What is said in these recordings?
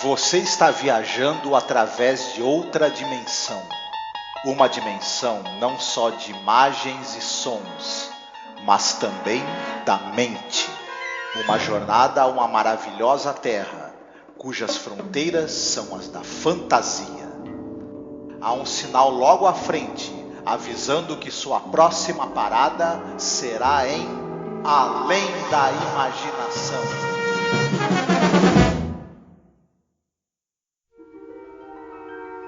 Você está viajando através de outra dimensão. Uma dimensão não só de imagens e sons, mas também da mente. Uma jornada a uma maravilhosa terra, cujas fronteiras são as da fantasia. Há um sinal logo à frente, avisando que sua próxima parada será em Além da Imaginação.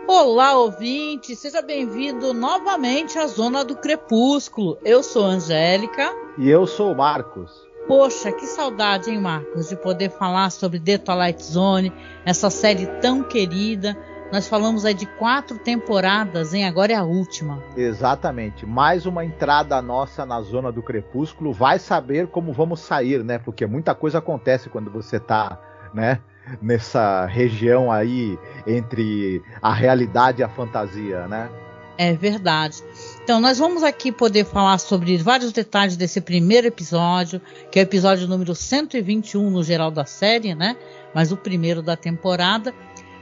Olá, ouvinte! Seja bem-vindo novamente à Zona do Crepúsculo. Eu sou a Angélica. E eu sou o Marcos. Poxa, que saudade, hein, Marcos, de poder falar sobre The Twilight Zone, essa série tão querida. Nós falamos aí de 4 temporadas, hein? Agora é a última. Exatamente. Mais uma entrada nossa na Zona do Crepúsculo. Vai saber como vamos sair, né? Porque muita coisa acontece quando você tá, né, nessa região aí entre a realidade e a fantasia, né? É verdade. Então, nós vamos aqui poder falar sobre vários detalhes desse primeiro episódio, que é o episódio número 121 no geral da série, né? Mas o primeiro da temporada.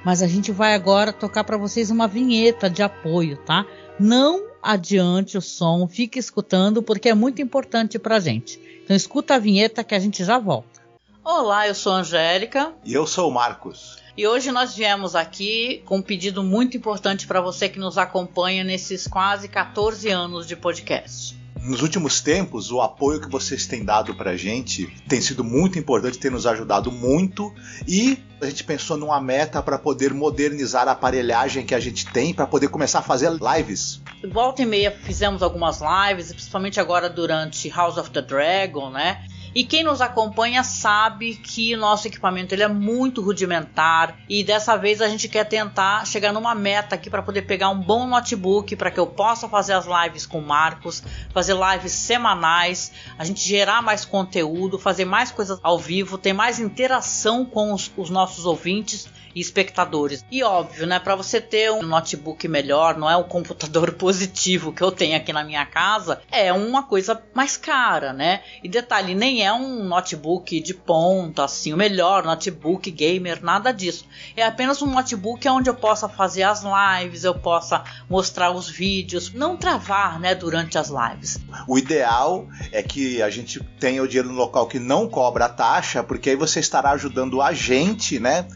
Mas a gente vai agora tocar para vocês uma vinheta de apoio, tá? Não adiante o som, fique escutando porque é muito importante pra gente. Então escuta a vinheta que a gente já volta. Olá, eu sou a Angélica. E eu sou o Marcos. E hoje nós viemos aqui com um pedido muito importante para você que nos acompanha nesses quase 14 anos de podcast. Nos últimos tempos, o apoio que vocês têm dado pra gente tem sido muito importante, tem nos ajudado muito, e a gente pensou numa meta para poder modernizar a aparelhagem que a gente tem, para poder começar a fazer lives. Volta e meia fizemos algumas lives, principalmente agora durante House of the Dragon, né? E quem nos acompanha sabe que o nosso equipamento ele é muito rudimentar e dessa vez a gente quer tentar chegar numa meta aqui para poder pegar um bom notebook para que eu possa fazer as lives com o Marcos, fazer lives semanais, a gente gerar mais conteúdo, fazer mais coisas ao vivo, ter mais interação com os nossos ouvintes e espectadores. E óbvio, né, para você ter um notebook melhor, não é um computador positivo que eu tenho aqui na minha casa, é uma coisa mais cara, né? E detalhe, nem é um notebook de ponta, assim, o melhor notebook gamer, nada disso. É apenas um notebook onde eu possa fazer as lives, eu possa mostrar os vídeos, não travar, né, durante as lives. O ideal é que a gente tenha o dinheiro no local que não cobra taxa, porque aí você estará ajudando a gente, né?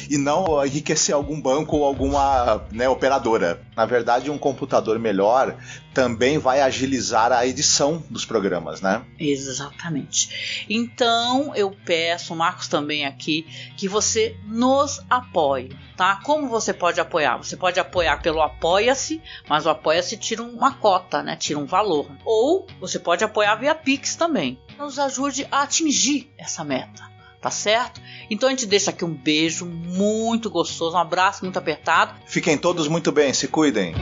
E não enriquecer algum banco ou alguma, né, operadora. Na verdade, um computador melhor também vai agilizar a edição dos programas, né? Exatamente. Então, eu peço, o Marcos também aqui, que você nos apoie, tá? Como você pode apoiar? Você pode apoiar pelo Apoia-se, mas o Apoia-se tira uma cota, né? Tira um valor. Ou você pode apoiar via Pix também. Nos ajude a atingir essa meta. Tá certo? Então a gente deixa aqui um beijo muito gostoso, um abraço muito apertado. Fiquem todos muito bem, se cuidem.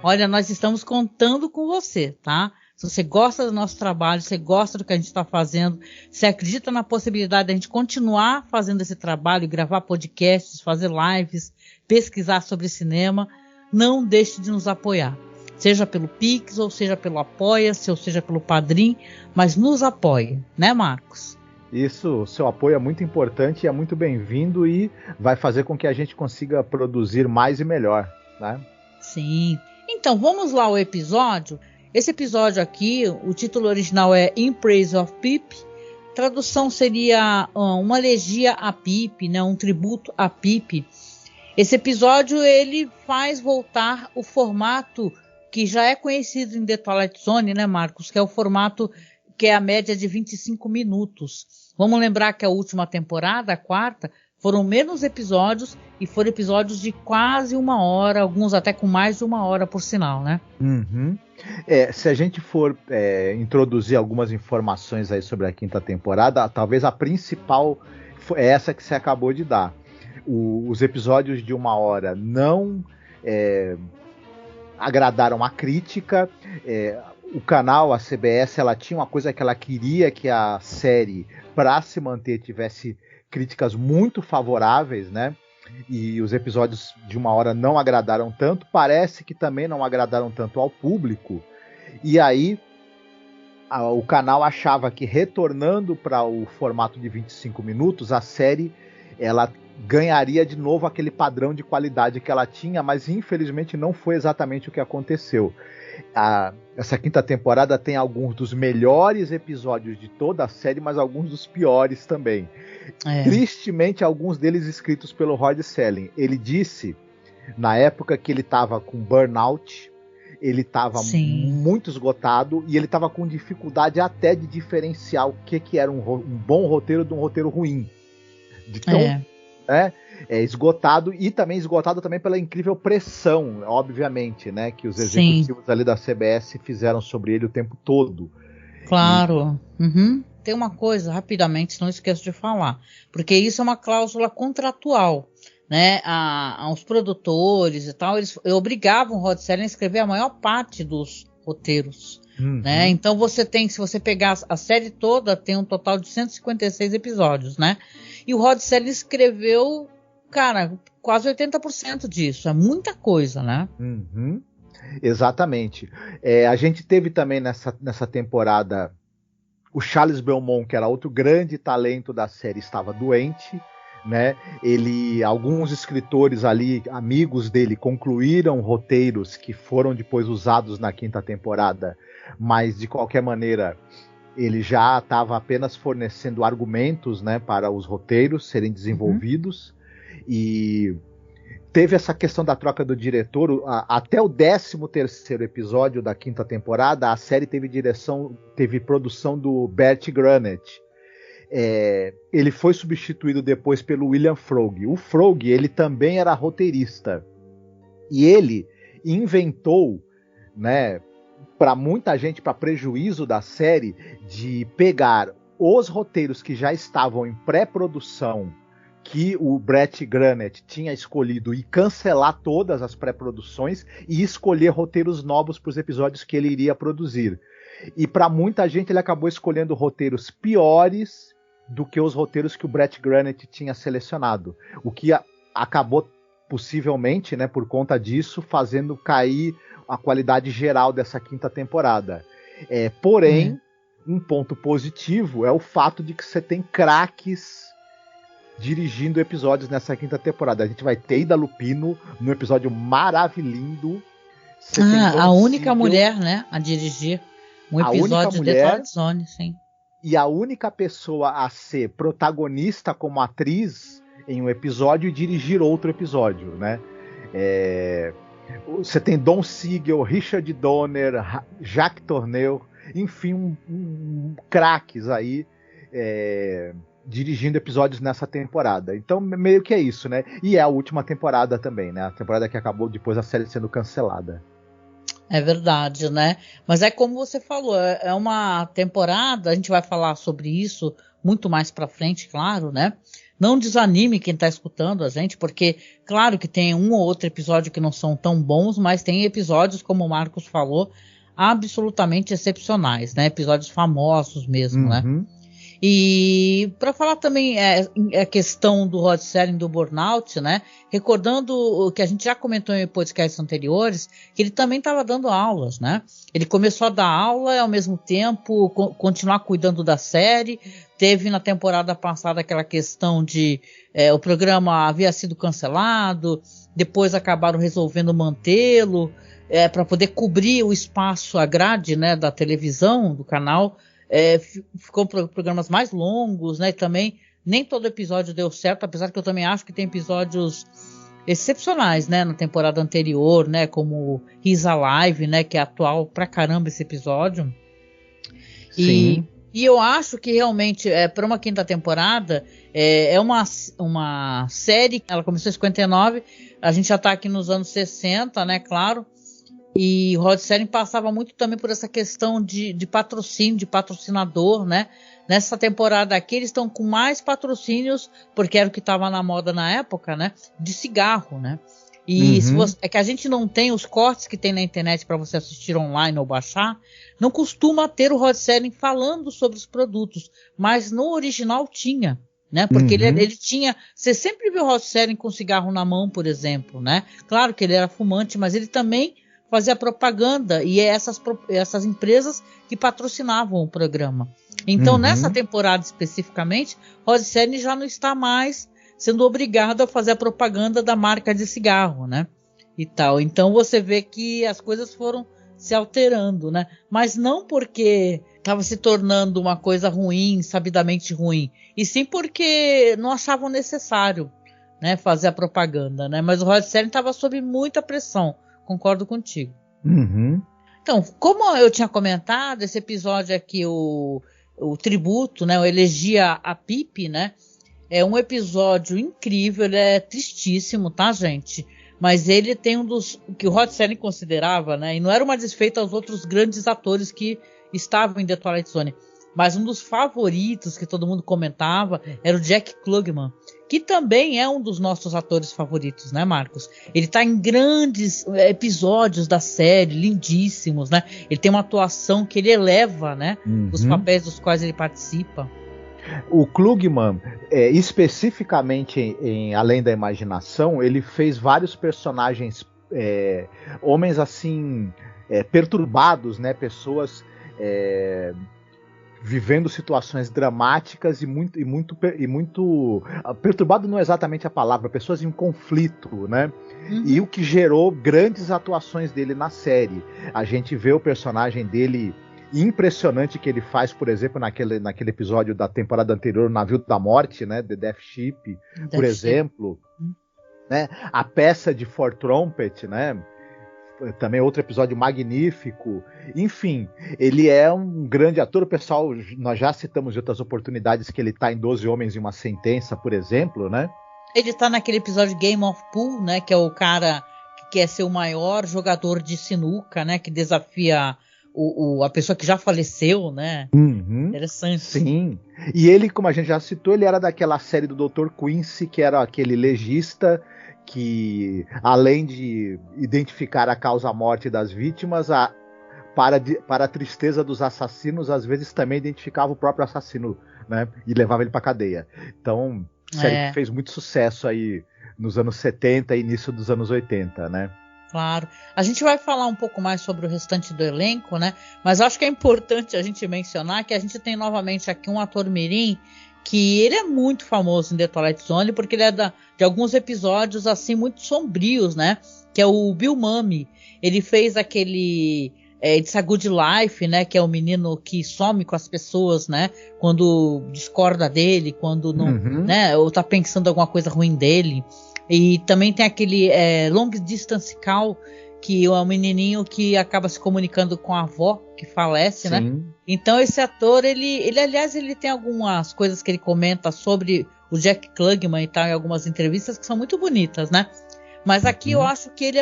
Olha, nós estamos contando com você, tá? Se você gosta do nosso trabalho, se você gosta do que a gente está fazendo, se acredita na possibilidade de a gente continuar fazendo esse trabalho, gravar podcasts, fazer lives, pesquisar sobre cinema, não deixe de nos apoiar. Seja pelo Pix, ou seja pelo Apoia-se, ou seja pelo Padrim, mas nos apoie, né, Marcos? Isso, o seu apoio é muito importante e é muito bem-vindo e vai fazer com que a gente consiga produzir mais e melhor, né? Sim. Então, vamos lá ao episódio. Esse episódio aqui, o título original é In Praise of Pip. Tradução seria uma elegia a Pip, né, um tributo a Pip. Esse episódio ele faz voltar o formato que já é conhecido em The Twilight Zone, né, Marcos? Que é o formato que é a média de 25 minutos. Vamos lembrar que a última temporada, a 4ª, foram menos episódios e foram episódios de quase 1 hora, alguns até com mais de 1 hora, por sinal, né? Uhum. Se a gente for introduzir algumas informações aí sobre a 5ª temporada, talvez a principal é essa que você acabou de dar. Os episódios de 1 hora não agradaram a crítica. O canal, a CBS, ela tinha uma coisa que ela queria que a série, para se manter, tivesse críticas muito favoráveis, né? E os episódios de 1 hora não agradaram tanto. Parece que também não agradaram tanto ao público. E aí o canal achava que retornando para o formato de 25 minutos, a série ela ganharia de novo aquele padrão de qualidade que ela tinha, mas infelizmente não foi exatamente o que aconteceu. Essa quinta temporada tem alguns dos melhores episódios de toda a série, mas alguns dos piores também. Tristemente, alguns deles escritos pelo Rod Serling. Ele disse, na época, que ele estava com burnout, ele estava muito esgotado e ele estava com dificuldade até de diferenciar o que era um bom roteiro de um roteiro ruim. De tão esgotado, e também esgotado também pela incrível pressão, obviamente, né, que os executivos ali da CBS fizeram sobre ele o tempo todo. Claro. Tem uma coisa, rapidamente, não esqueço de falar, porque isso é uma cláusula contratual, né, os produtores e tal, eles obrigavam o Rod Serling a escrever a maior parte dos roteiros, né, então se você pegar a série toda, tem um total de 156 episódios, né, e o Rod Serling escreveu, cara, quase 80% disso. É muita coisa, né? Exatamente. A gente teve também nessa temporada o Charles Belmont, que era outro grande talento da série, estava doente, né? Alguns escritores ali, amigos dele, concluíram roteiros que foram depois usados na quinta temporada, mas de qualquer maneira ele já estava apenas fornecendo argumentos, né, para os roteiros serem desenvolvidos. E teve essa questão da troca do diretor. Até o 13º episódio da quinta temporada, a série teve produção do Bert Granet. Ele foi substituído depois pelo William Froug. O Froug, ele também era roteirista. E ele inventou, né, para muita gente, para prejuízo da série, de pegar os roteiros que já estavam em pré-produção, que o Brett Granet tinha escolhido, e cancelar todas as pré-produções e escolher roteiros novos para os episódios que ele iria produzir. E para muita gente ele acabou escolhendo roteiros piores do que os roteiros que o Brett Granet tinha selecionado, o que acabou possivelmente, né, por conta disso, fazendo cair a qualidade geral dessa quinta temporada. Porém, um ponto positivo é o fato de que você tem craques dirigindo episódios nessa quinta temporada. A gente vai ter Ida Lupino no episódio maravilhoso. A única mulher, né, a dirigir um episódio de The Twilight Zone, sim. E a única pessoa a ser protagonista como atriz em um episódio e dirigir outro episódio, né? Você tem Don Siegel, Richard Donner, Jacques Tourneur, enfim, craques aí dirigindo episódios nessa temporada. Então, meio que é isso, né? E é a última temporada também, né? A temporada que acabou depois da série sendo cancelada. É verdade, né? Mas é como você falou, é uma temporada, a gente vai falar sobre isso muito mais pra frente, claro, né? Não desanime quem tá escutando a gente, porque claro que tem um ou outro episódio que não são tão bons, mas tem episódios, como o Marcos falou, absolutamente excepcionais, né? Episódios famosos mesmo, né? E para falar também a questão do Rod Serling, do burnout, né? Recordando o que a gente já comentou em podcasts anteriores, que ele também estava dando aulas, né? Ele começou a dar aula e ao mesmo tempo continuar cuidando da série. Teve na temporada passada aquela questão de o programa havia sido cancelado, depois acabaram resolvendo mantê-lo para poder cobrir o espaço, a grade, né, da televisão, do canal. Ficou programas mais longos, né? E também nem todo episódio deu certo, apesar que eu também acho que tem episódios excepcionais, né? Na temporada anterior, né? Como He's Alive, né? Que é atual pra caramba esse episódio. Sim. E eu acho que realmente, para uma quinta temporada, é uma série, ela começou em 59, a gente já tá aqui nos anos 60, né? Claro. E Rod Serling passava muito também por essa questão de patrocínio, de patrocinador, né? Nessa temporada aqui eles estão com mais patrocínios, porque era o que estava na moda na época, né? De cigarro, né? E é que a gente não tem os cortes que tem na internet para você assistir online ou baixar, não costuma ter o Rod Serling falando sobre os produtos, mas no original tinha, né? Porque ele tinha, você sempre viu o Rod Serling com cigarro na mão, por exemplo, né? Claro que ele era fumante, mas ele também fazia propaganda e essas empresas que patrocinavam o programa. Então, nessa temporada especificamente, Rod Serling já não está mais sendo obrigado a fazer a propaganda da marca de cigarro, né? E tal. Então você vê que as coisas foram se alterando, né? Mas não porque estava se tornando uma coisa ruim, sabidamente ruim, e sim porque não achavam necessário, né, fazer a propaganda, né? Mas o Rod Serling estava sob muita pressão, concordo contigo. Uhum. Então, como eu tinha comentado, esse episódio aqui, o tributo, né, o Elegia a Pip, né, é um episódio incrível, ele é tristíssimo, tá, gente? Mas ele tem um dos que o Rod Serling considerava, né, e não era uma desfeita aos outros grandes atores que estavam em The Twilight Zone, mas um dos favoritos que todo mundo comentava era o Jack Klugman, que também é um dos nossos atores favoritos, né, Marcos? Ele tá em grandes episódios da série, lindíssimos, né? Ele tem uma atuação que ele eleva, né, os papéis dos quais ele participa. O Klugman, especificamente em Além da Imaginação, ele fez vários personagens, homens assim, perturbados, né? Pessoas vivendo situações dramáticas e muito perturbado não é exatamente a palavra, pessoas em conflito, né? E o que gerou grandes atuações dele na série. A gente vê o personagem dele impressionante que ele faz, por exemplo, naquele episódio da temporada anterior, o Navio da Morte, né? The Death Ship, por exemplo. Né? A peça de For Trumpet, né? Também outro episódio magnífico. Enfim, ele é um grande ator. O pessoal, nós já citamos em outras oportunidades que ele está em 12 Homens e uma Sentença, por exemplo, né? Ele está naquele episódio Game of Pool, né? Que é o cara que quer ser o maior jogador de sinuca, né? Que desafia a pessoa que já faleceu, né? Interessante. Sim. E ele, como a gente já citou, ele era daquela série do Dr. Quincy, que era aquele legista que, além de identificar a causa-morte das vítimas, para a tristeza dos assassinos, às vezes também identificava o próprio assassino, né? E levava ele para cadeia. Então, série que fez muito sucesso aí nos anos 70 e início dos anos 80, né? Claro. A gente vai falar um pouco mais sobre o restante do elenco, né? Mas acho que é importante a gente mencionar que a gente tem novamente aqui um ator mirim que ele é muito famoso em The Twilight Zone porque ele é de alguns episódios assim muito sombrios, né? Que é o Bill Mumy. Ele fez aquele It's a Good Life, né? Que é o menino que some com as pessoas, né? Quando discorda dele, quando não, né? Ou tá pensando alguma coisa ruim dele. E também tem aquele Long Distance Call, que é um menininho que acaba se comunicando com a avó, que falece, né? Então esse ator, ele aliás, ele tem algumas coisas que ele comenta sobre o Jack Klugman e tal, em algumas entrevistas que são muito bonitas, né? Mas aqui eu acho que ele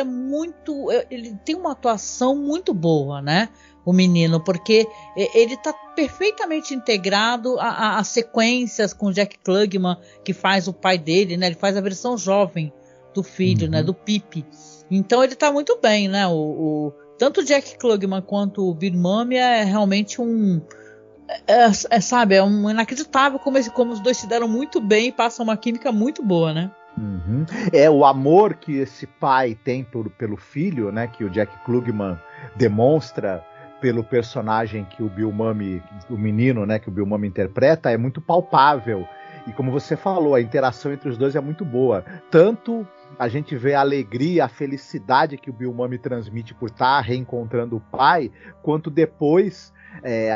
ele tem uma atuação muito boa, né? O menino, porque ele tá perfeitamente integrado às sequências com o Jack Klugman, que faz o pai dele, né? Ele faz a versão jovem do filho, né? Do Pip. Então ele tá muito bem, né? Tanto o Jack Klugman quanto o Bill Mumy é realmente sabe, é um inacreditável como os dois se deram muito bem e passam uma química muito boa, né? O amor que esse pai tem pelo filho, né? Que o Jack Klugman demonstra pelo personagem que o Bill Mumy, o menino, né, que o Bill Mumy interpreta, é muito palpável. E como você falou, a interação entre os dois é muito boa. Tanto a gente vê a alegria, a felicidade que o Bill Mumy transmite por estar reencontrando o pai, quanto depois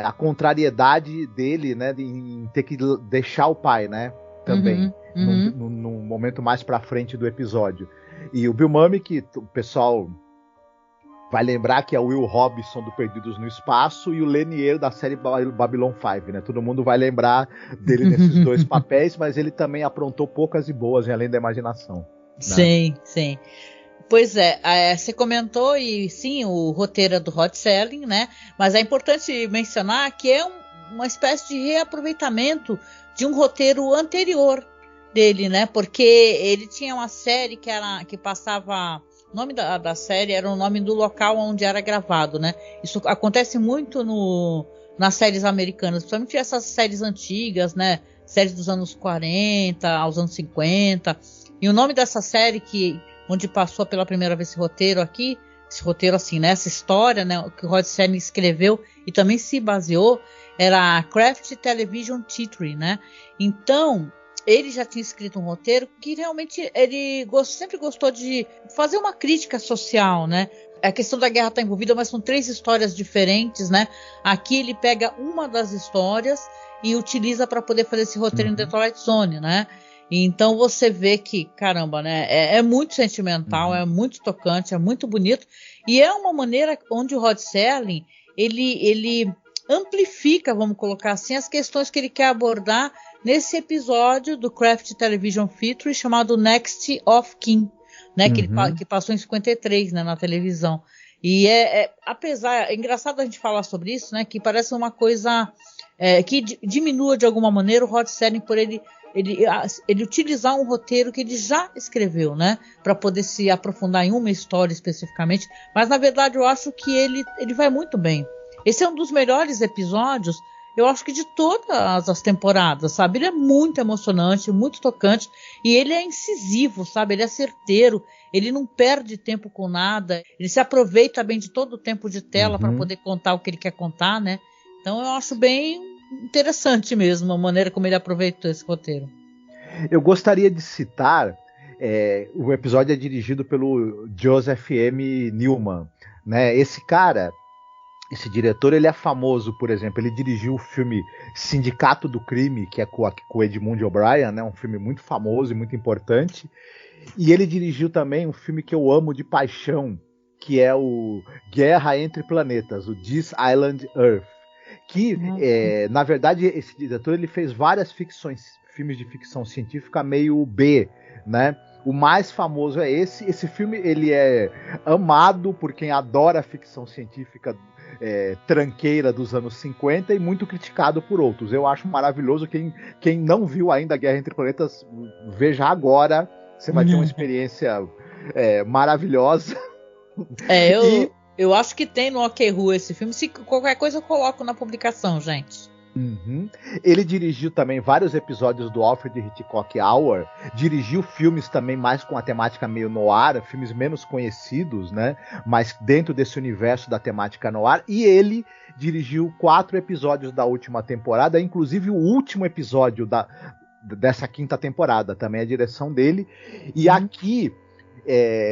a contrariedade dele, né, em ter que deixar o pai, né, também, num momento mais pra frente do episódio. E o Bill Mumy, que o pessoal vai lembrar que é o Will Robinson do Perdidos no Espaço e o Lenier da série Babylon 5, né? Todo mundo vai lembrar dele nesses dois papéis, mas ele também aprontou poucas e boas em Além da Imaginação. Né? Sim, sim. Pois você comentou, e sim, o roteiro é do Rod Serling, né? Mas é importante mencionar que é uma espécie de reaproveitamento de um roteiro anterior dele, né? Porque ele tinha uma série que passava... O nome da série era o nome do local onde era gravado, né? Isso acontece muito nas séries americanas, principalmente essas séries antigas, né? Séries dos anos 40 aos anos 50. E o nome dessa série onde passou pela primeira vez esse roteiro assim, né? Essa história, né? Que o Rod Serling escreveu e também se baseou, era Craft Television Theatre, né? Então, ele já tinha escrito um roteiro que realmente ele sempre gostou de fazer uma crítica social, né? A questão da guerra está envolvida, mas são 3 histórias diferentes, né? Aqui ele pega uma das histórias e utiliza para poder fazer esse roteiro em The Twilight Zone, né? E então você vê que, caramba, né? É muito sentimental, é muito tocante, é muito bonito. E é uma maneira onde o Rod Serling, ele amplifica, vamos colocar assim, as questões que ele quer abordar nesse episódio do Kraft Television Feature chamado Next of Kin, né, que passou em 53, né, na televisão. E apesar, é engraçado a gente falar sobre isso, né, que parece uma coisa que diminua de alguma maneira o Rod Serling por ele utilizar um roteiro que ele já escreveu, né, para poder se aprofundar em uma história especificamente, mas na verdade eu acho que ele vai muito bem. Esse é um dos melhores episódios, eu acho que de todas as temporadas, sabe? Ele é muito emocionante, muito tocante, e ele é incisivo, sabe? Ele é certeiro, ele não perde tempo com nada, ele se aproveita bem de todo o tempo de tela para poder contar o que ele quer contar, né? Então eu acho bem interessante mesmo a maneira como ele aproveitou esse roteiro. Eu gostaria de citar, o episódio é dirigido pelo Joseph M. Newman, né? Esse cara... Esse diretor, ele é famoso, por exemplo, ele dirigiu o filme Sindicato do Crime, que é com o Edmund O'Brien, né, um filme muito famoso e muito importante. E ele dirigiu também um filme que eu amo de paixão, que é o Guerra entre Planetas, o This Island Earth. Que, na verdade, esse diretor ele fez várias filmes de ficção científica meio B, né? O mais famoso é esse. Esse filme ele é amado por quem adora a ficção científica tranqueira dos anos 50 e muito criticado por outros. Eu acho maravilhoso. Quem não viu ainda Guerra entre Planetas, veja agora. Você vai ter uma experiência maravilhosa. Eu acho que tem no OkRU esse filme. Se qualquer coisa eu coloco na publicação, gente. Ele dirigiu também vários episódios do Alfred Hitchcock Hour, dirigiu filmes também mais com a temática meio noir, filmes menos conhecidos, né? Mas dentro desse universo da temática noir, e ele dirigiu 4 episódios da última temporada, inclusive o último episódio dessa 5ª temporada, também é a direção dele. E aqui,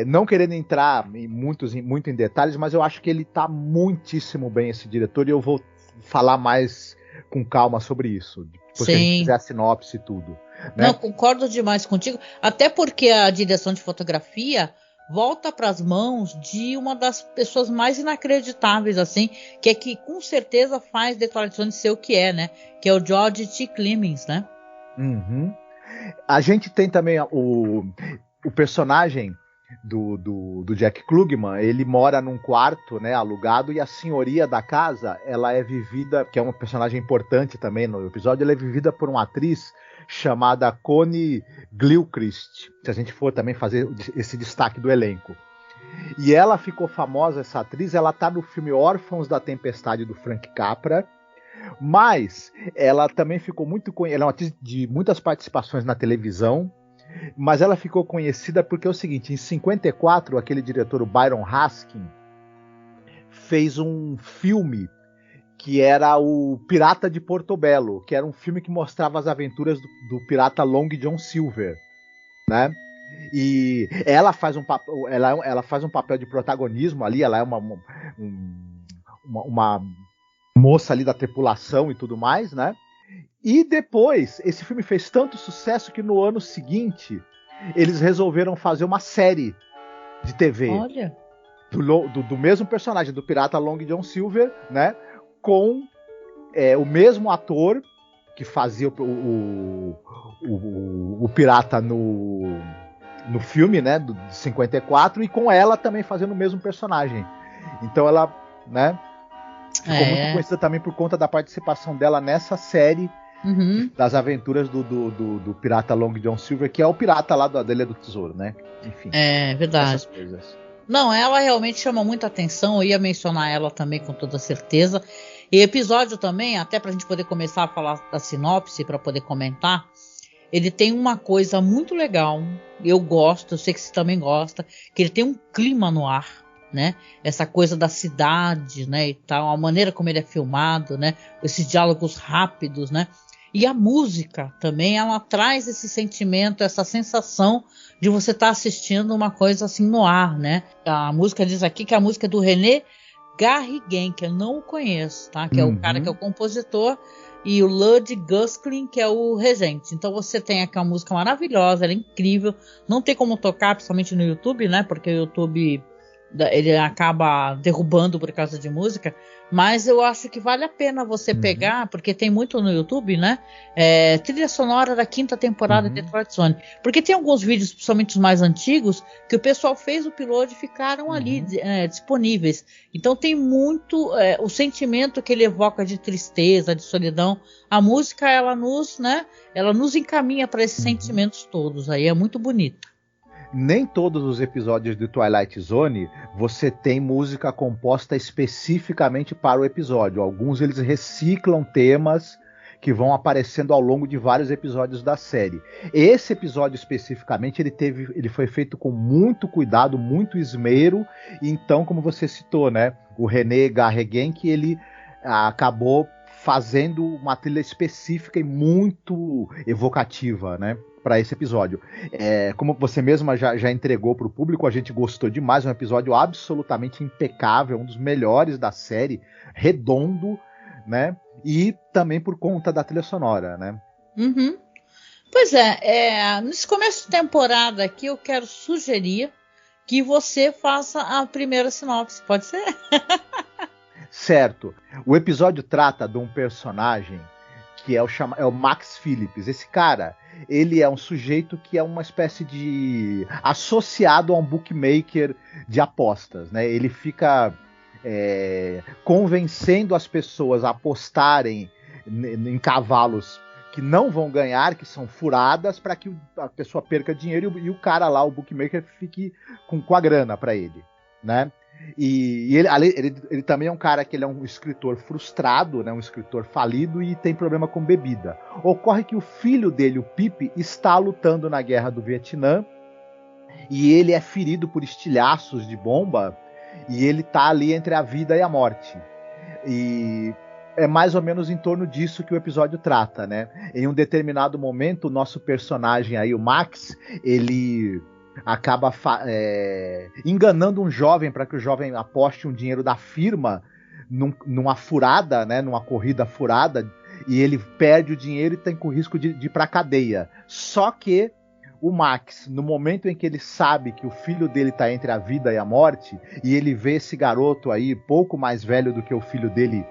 não querendo entrar muito em detalhes, mas eu acho que ele tá muitíssimo bem, esse diretor, e eu vou falar mais com calma sobre isso, depois que a gente fizer a sinopse e tudo, né? Não, concordo demais contigo, até porque a direção de fotografia volta para as mãos de uma das pessoas mais inacreditáveis, assim, que com certeza faz The Twilight Zone ser o que é, né? Que é o George T. Clemens, né? A gente tem também o personagem do Jack Klugman, ele mora num quarto, né, alugado, e a senhoria da casa, ela é vivida, que é uma personagem importante também no episódio, ela é vivida por uma atriz chamada Connie Gilchrist, se a gente for também fazer esse destaque do elenco. E ela ficou famosa, essa atriz, ela tá no filme Órfãos da Tempestade do Frank Capra, mas ela também ficou ela é uma atriz de muitas participações na televisão, mas ela ficou conhecida porque é o seguinte: em 54, aquele diretor, o Byron Haskin, fez um filme que era o Pirata de Portobello, que era um filme que mostrava as aventuras do pirata Long John Silver, né? E ela faz um papel de protagonismo ali, ela é uma moça ali da tripulação e tudo mais, né? E depois, esse filme fez tanto sucesso que no ano seguinte eles resolveram fazer uma série de TV. Olha. Do mesmo personagem, do pirata Long John Silver, né? Com o mesmo ator que fazia o pirata no filme, né? De 54, e com ela também fazendo o mesmo personagem. Então ela, né? Ficou muito conhecida também por conta da participação dela nessa série. Das aventuras do pirata Long John Silver, que é o pirata lá da Ilha do Tesouro, né? Enfim. É verdade. Essas coisas. Não, ela realmente chama muita atenção. Eu ia mencionar ela também com toda certeza. E episódio também, até pra gente poder começar a falar da sinopse, pra poder comentar, ele tem uma coisa muito legal. Eu gosto, eu sei que você também gosta, que ele tem um clima no ar, né? Essa coisa da cidade, né? E tal, a maneira como ele é filmado, né? Esses diálogos rápidos, né? E a música também, ela traz esse sentimento, essa sensação de você estar assistindo uma coisa assim no ar, né? A música diz aqui que a música é do René Garrigues, que eu não o conheço, tá? Que é o cara que é o compositor, e o Lud Gusclin, que é o regente. Então você tem aqui uma música maravilhosa, ela é incrível, não tem como tocar, principalmente no YouTube, né? Porque o YouTube ele acaba derrubando por causa de música, mas eu acho que vale a pena você pegar, porque tem muito no YouTube, né? Trilha sonora da 5ª temporada de Twilight Zone, porque tem alguns vídeos, principalmente os mais antigos, que o pessoal fez o upload e ficaram ali disponíveis. Então tem muito o sentimento que ele evoca de tristeza, de solidão. A música ela nos encaminha para esses sentimentos todos. Aí é muito bonito. Nem todos os episódios de Twilight Zone você tem música composta especificamente para o episódio. Alguns eles reciclam temas que vão aparecendo ao longo de vários episódios da série. Esse episódio especificamente ele foi feito com muito cuidado, muito esmero. Então, como você citou, né, o René Garrigues, que ele acabou fazendo uma trilha específica e muito evocativa, né, para esse episódio. Como você mesma já entregou para o público, a gente gostou demais, é um episódio absolutamente impecável, um dos melhores da série, redondo, né? E também por conta da trilha sonora, né? Pois nesse começo de temporada aqui eu quero sugerir que você faça a primeira sinopse, pode ser? Certo. O episódio trata de um personagem que é o Max Phillips. Esse cara, ele é um sujeito que é uma espécie de associado a um bookmaker de apostas, né? Ele fica convencendo as pessoas a apostarem em cavalos que não vão ganhar, que são furadas, para que a pessoa perca dinheiro e o cara lá, o bookmaker, fique com a grana para ele, né? E ele também é um cara que ele é um escritor frustrado, né, um escritor falido e tem problema com bebida. Ocorre que o filho dele, o Pip, está lutando na guerra do Vietnã e ele é ferido por estilhaços de bomba e ele está ali entre a vida e a morte. E é mais ou menos em torno disso que o episódio trata, né? Em um determinado momento, o nosso personagem aí, o Max, ele acaba enganando um jovem para que o jovem aposte um dinheiro da firma numa furada, né, numa corrida furada, e ele perde o dinheiro e tem com risco de ir para a cadeia. Só que o Max, no momento em que ele sabe que o filho dele está entre a vida e a morte, e ele vê esse garoto aí pouco mais velho do que o filho dele,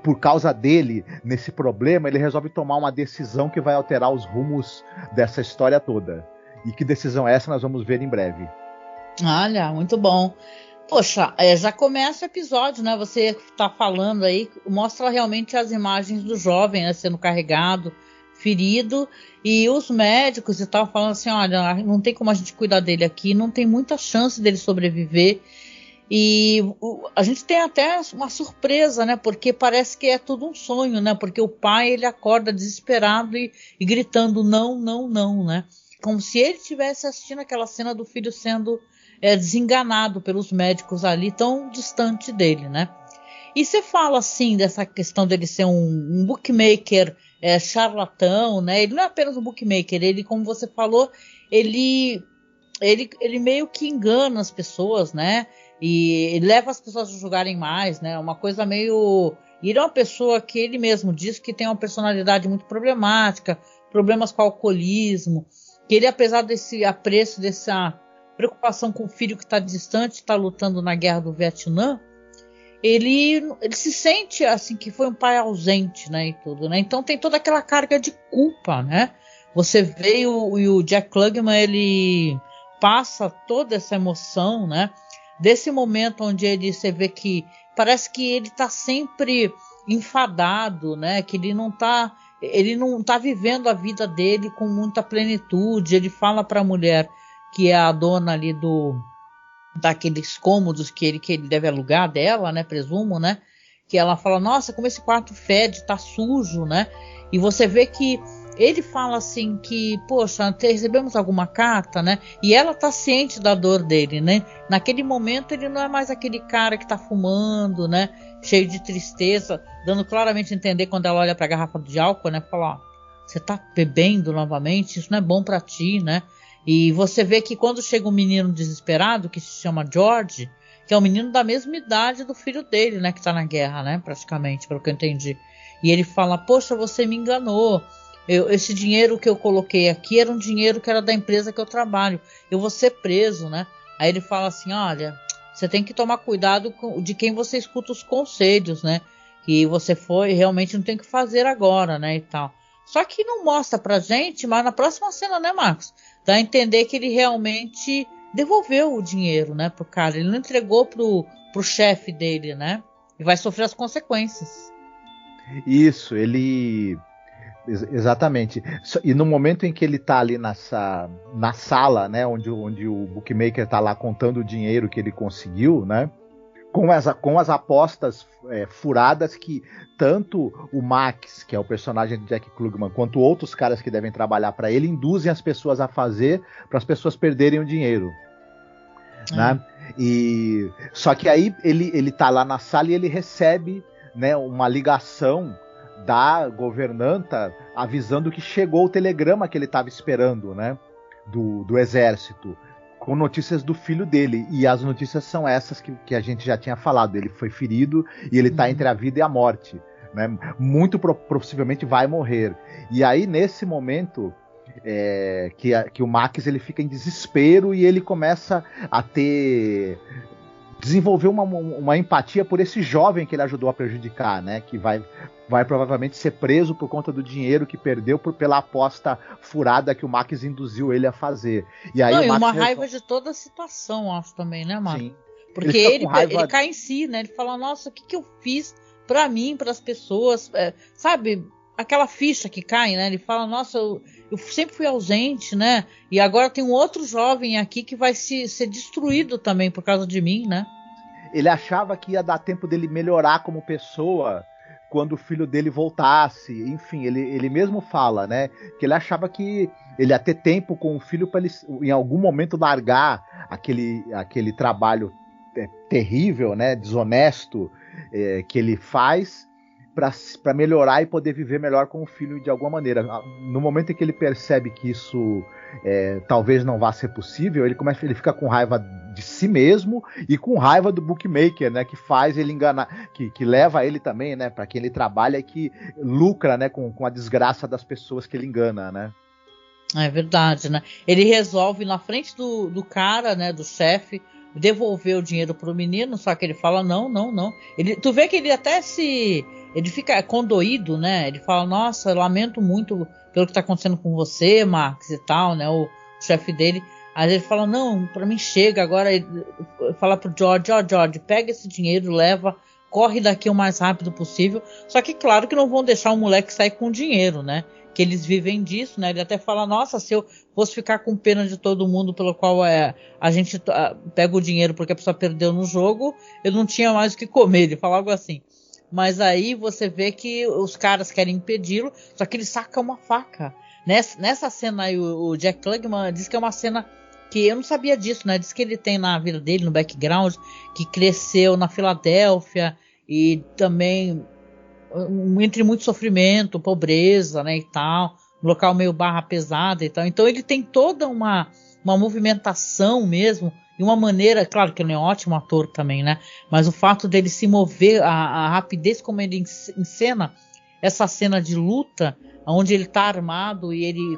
por causa dele, nesse problema, ele resolve tomar uma decisão que vai alterar os rumos dessa história toda. E que decisão é essa nós vamos ver em breve. Olha, muito bom. Poxa, já começa o episódio, né? Você está falando aí, mostra realmente as imagens do jovem, né, sendo carregado, ferido, e os médicos estavam falando assim, olha, não tem como a gente cuidar dele aqui, não tem muita chance dele sobreviver. E a gente tem até uma surpresa, né? Porque parece que é tudo um sonho, né? Porque o pai, ele acorda desesperado e gritando não, não, não, né? Como se ele estivesse assistindo aquela cena do filho sendo desenganado pelos médicos ali, tão distante dele, né? E você fala assim dessa questão dele ser um bookmaker charlatão, né? Ele não é apenas um bookmaker, ele, como você falou, ele meio que engana as pessoas, né? E ele leva as pessoas a julgarem mais, né? Uma coisa meio... E ele é uma pessoa que ele mesmo diz que tem uma personalidade muito problemática, problemas com o alcoolismo, que ele, apesar desse apreço, dessa preocupação com o filho que está distante, está lutando na guerra do Vietnã, ele se sente assim que foi um pai ausente, né, e tudo, né? Então tem toda aquela carga de culpa, né? Você vê o Jack Klugman, ele passa toda essa emoção, né? Desse momento onde você vê que parece que ele está sempre enfadado, né? Que ele não tá vivendo a vida dele com muita plenitude. Ele fala para a mulher, que é a dona ali daqueles cômodos que ele deve alugar dela, né, presumo, né, que ela fala, nossa, como esse quarto fede, tá sujo, né, e você vê que ele fala assim que, poxa, recebemos alguma carta, né, e ela tá ciente da dor dele, né, naquele momento ele não é mais aquele cara que tá fumando, né, cheio de tristeza, dando claramente a entender quando ela olha pra garrafa de álcool, né, fala, ó, Você tá bebendo novamente, isso não é bom para ti, né? E você vê que quando chega um menino desesperado, que se chama George, que é um menino da mesma idade do filho dele, né? Que tá na guerra, né? Praticamente, pelo que eu entendi. E ele fala, poxa, você me enganou. Esse dinheiro que eu coloquei aqui era um dinheiro que era da empresa que eu trabalho. Eu vou ser preso, né? Aí ele fala assim, olha, você tem que tomar cuidado de quem você escuta os conselhos, né? Que você realmente não tem que fazer agora, né? E tal. Só que não mostra pra gente, mas na próxima cena, né, Marcos? Dá a entender que ele realmente devolveu o dinheiro, né, pro cara. Ele não entregou pro chefe dele, né? E vai sofrer as consequências. Isso, exatamente. E no momento em que ele tá ali na sala, né, onde o bookmaker tá lá contando o dinheiro que ele conseguiu, né, com as apostas furadas que tanto o Max, que é o personagem de Jack Klugman, quanto outros caras que devem trabalhar para ele, induzem as pessoas a fazer para as pessoas perderem o dinheiro. Né? E só que aí ele tá lá na sala e ele recebe, né, uma ligação da governanta avisando que chegou o telegrama que ele estava esperando, né, do exército, com notícias do filho dele. E as notícias são essas que a gente já tinha falado. Ele foi ferido e ele está entre a vida e a morte, né? Muito possivelmente vai morrer. E aí, nesse momento, que o Max ele fica em desespero e ele começa a desenvolver uma empatia por esse jovem que ele ajudou a prejudicar, né? Que vai provavelmente ser preso por conta do dinheiro que perdeu pela aposta furada que o Max induziu ele a fazer. E aí e uma raiva de toda a situação, acho também, né, Max? Sim. Porque ele cai em si, né? Ele fala, nossa, o que eu fiz pra mim, pras pessoas? Sabe, aquela ficha que cai, né? Ele fala, nossa, eu sempre fui ausente, né? E agora tem um outro jovem aqui que vai ser destruído também por causa de mim, né? Ele achava que ia dar tempo dele melhorar como pessoa quando o filho dele voltasse. Enfim, ele mesmo fala, né? Que ele achava que ele ia ter tempo com o filho para ele, em algum momento, largar aquele trabalho terrível, né? Desonesto que ele faz para melhorar e poder viver melhor com o filho de alguma maneira. No momento em que ele percebe que isso talvez não vá ser possível, ele fica com raiva de si mesmo e com raiva do bookmaker, né, que faz ele enganar, que leva ele também, né, para quem ele trabalha e que lucra, né, com a desgraça das pessoas que ele engana, né. É verdade, né? Ele resolve na frente do cara, né, do chefe, devolver o dinheiro pro menino, só que ele fala não. Tu vê que ele até ele fica condoído, né? Ele fala, nossa, eu lamento muito pelo que tá acontecendo com você, Max, e tal, né? O chefe dele. Aí ele fala, não, pra mim chega. Agora ele fala pro George, George, pega esse dinheiro, leva, corre daqui o mais rápido possível. Só que claro que não vão deixar o moleque sair com dinheiro, né? Que eles vivem disso, né? Ele até fala, nossa, se eu fosse ficar com pena de todo mundo pelo qual a gente pega o dinheiro porque a pessoa perdeu no jogo, eu não tinha mais o que comer. Ele fala algo assim. Mas aí você vê que os caras querem impedi-lo, só que ele saca uma faca. Nessa cena aí, o Jack Klugman diz que é uma cena que eu não sabia disso, né? Diz que ele tem na vida dele, no background, que cresceu na Filadélfia e também entre muito sofrimento, pobreza, né, e tal, um local meio barra pesada e tal. Então ele tem toda uma movimentação mesmo, e uma maneira, claro que ele é um ótimo ator também, né, mas o fato dele se mover, a rapidez como ele encena essa cena de luta, onde ele tá armado e ele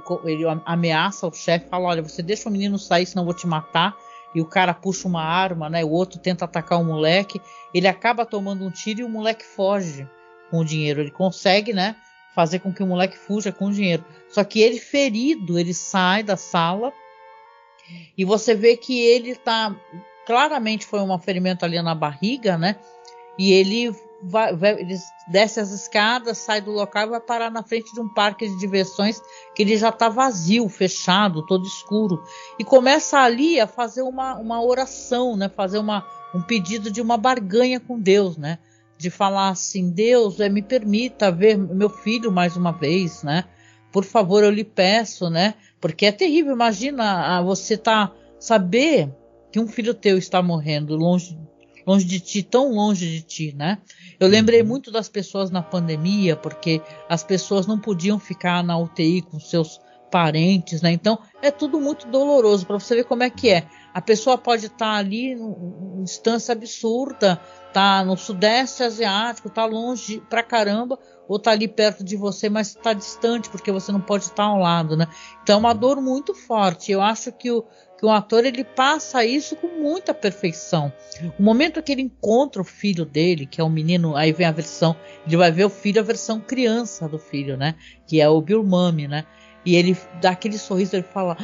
ameaça o chefe, fala, olha, você deixa o menino sair, senão eu vou te matar. E o cara puxa uma arma, né, o outro tenta atacar o moleque, ele acaba tomando um tiro e o moleque foge com o dinheiro. Ele consegue, né, fazer com que o moleque fuja com o dinheiro. Só que ele ferido, ele sai da sala e você vê que ele tá... Claramente foi um ferimento ali na barriga, né? E ele ele desce as escadas, sai do local e vai parar na frente de um parque de diversões que ele já tá vazio, fechado, todo escuro. E começa ali a fazer uma oração, né? Fazer um pedido de uma barganha com Deus, né? De falar assim, Deus, me permita ver meu filho mais uma vez, né? Por favor, eu lhe peço, né? Porque é terrível, imagina você saber que um filho teu está morrendo longe longe de ti, tão longe de ti, né? Eu lembrei muito das pessoas na pandemia, porque as pessoas não podiam ficar na UTI com seus parentes, né? Então é tudo muito doloroso, para você ver como é que é. A pessoa pode estar ali numa distância absurda, tá no Sudeste Asiático, tá longe pra caramba, ou tá ali perto de você, mas tá distante, porque você não pode estar ao lado, né? Então é uma dor muito forte. Eu acho que o ator, ele passa isso com muita perfeição. O momento que ele encontra o filho dele, que é um menino, aí vem a versão, ele vai ver o filho, a versão criança do filho, né? Que é o Bill Murray, né? E ele dá aquele sorriso, ele fala,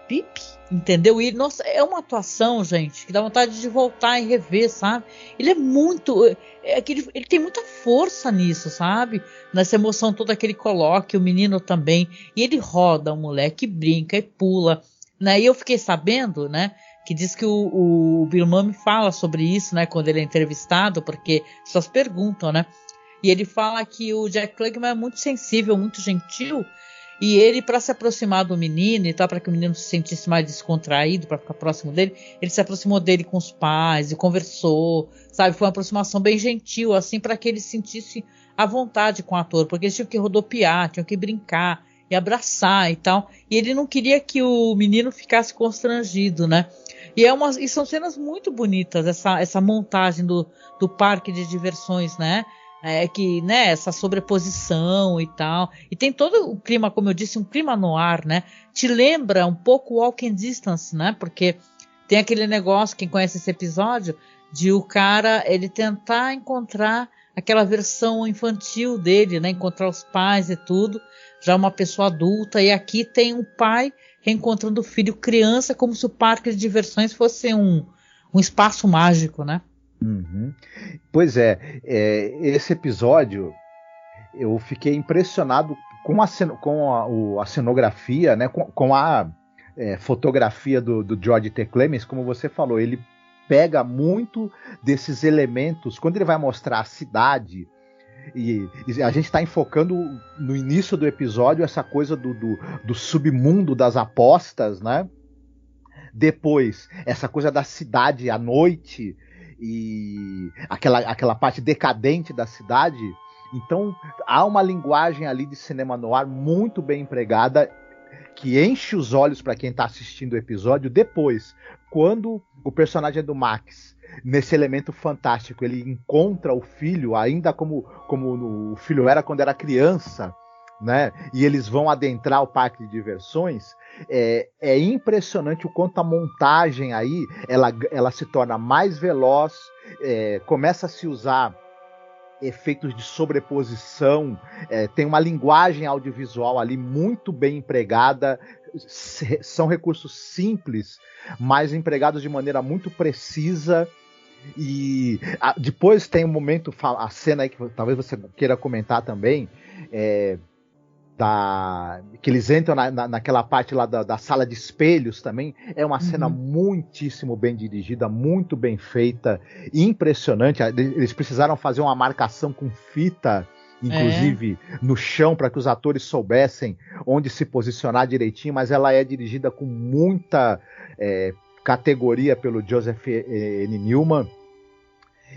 Pip, entendeu? E, nossa, é uma atuação, gente, que dá vontade de voltar e rever, sabe? Ele é muito... ele tem muita força nisso, sabe? Nessa emoção toda que ele coloca, o menino também. E ele roda o moleque, brinca e pula, né? E eu fiquei sabendo, né, que diz que o Bill Murray fala sobre isso, né, quando ele é entrevistado, porque as pessoas perguntam, né? E ele fala que o Jack Klugman é muito sensível, muito gentil, e ele, para se aproximar do menino e tal, para que o menino se sentisse mais descontraído, para ficar próximo dele, ele se aproximou dele com os pais e conversou, sabe? Foi uma aproximação bem gentil, assim, para que ele sentisse à vontade com o ator, porque eles tinham que rodopiar, tinham que brincar e abraçar e tal, e ele não queria que o menino ficasse constrangido, né? E são cenas muito bonitas, essa montagem do parque de diversões, né? Que, né, essa sobreposição e tal, e tem todo o clima, como eu disse, um clima no ar, né, te lembra um pouco Walking Distance, né, porque tem aquele negócio, quem conhece esse episódio, de o cara, ele tentar encontrar aquela versão infantil dele, né, encontrar os pais e tudo, já uma pessoa adulta, e aqui tem um pai reencontrando o filho criança, como se o parque de diversões fosse um espaço mágico, né. Uhum. Pois é, esse episódio eu fiquei impressionado com a cenografia, né, com a fotografia do George T. Clemens, como você falou, ele pega muito desses elementos, quando ele vai mostrar a cidade, e a gente está enfocando no início do episódio essa coisa do submundo das apostas, né? Depois, essa coisa da cidade à noite, e aquela parte decadente da cidade. Então há uma linguagem ali de cinema noir muito bem empregada, que enche os olhos para quem está assistindo o episódio. Depois, quando o personagem do Max, nesse elemento fantástico, ele encontra o filho, ainda como o filho era quando era criança, né? E eles vão adentrar o parque de diversões. É impressionante o quanto a montagem aí ela se torna mais veloz, começa a se usar efeitos de sobreposição, tem uma linguagem audiovisual ali muito bem empregada, são recursos simples, mas empregados de maneira muito precisa. E depois tem um momento, a cena aí que talvez você queira comentar também, que eles entram naquela parte lá da sala de espelhos também. É uma cena muitíssimo bem dirigida, muito bem feita, impressionante. Eles precisaram fazer uma marcação com fita, inclusive, no chão, para que os atores soubessem onde se posicionar direitinho, mas ela é dirigida com muita categoria pelo Joseph N. Newman.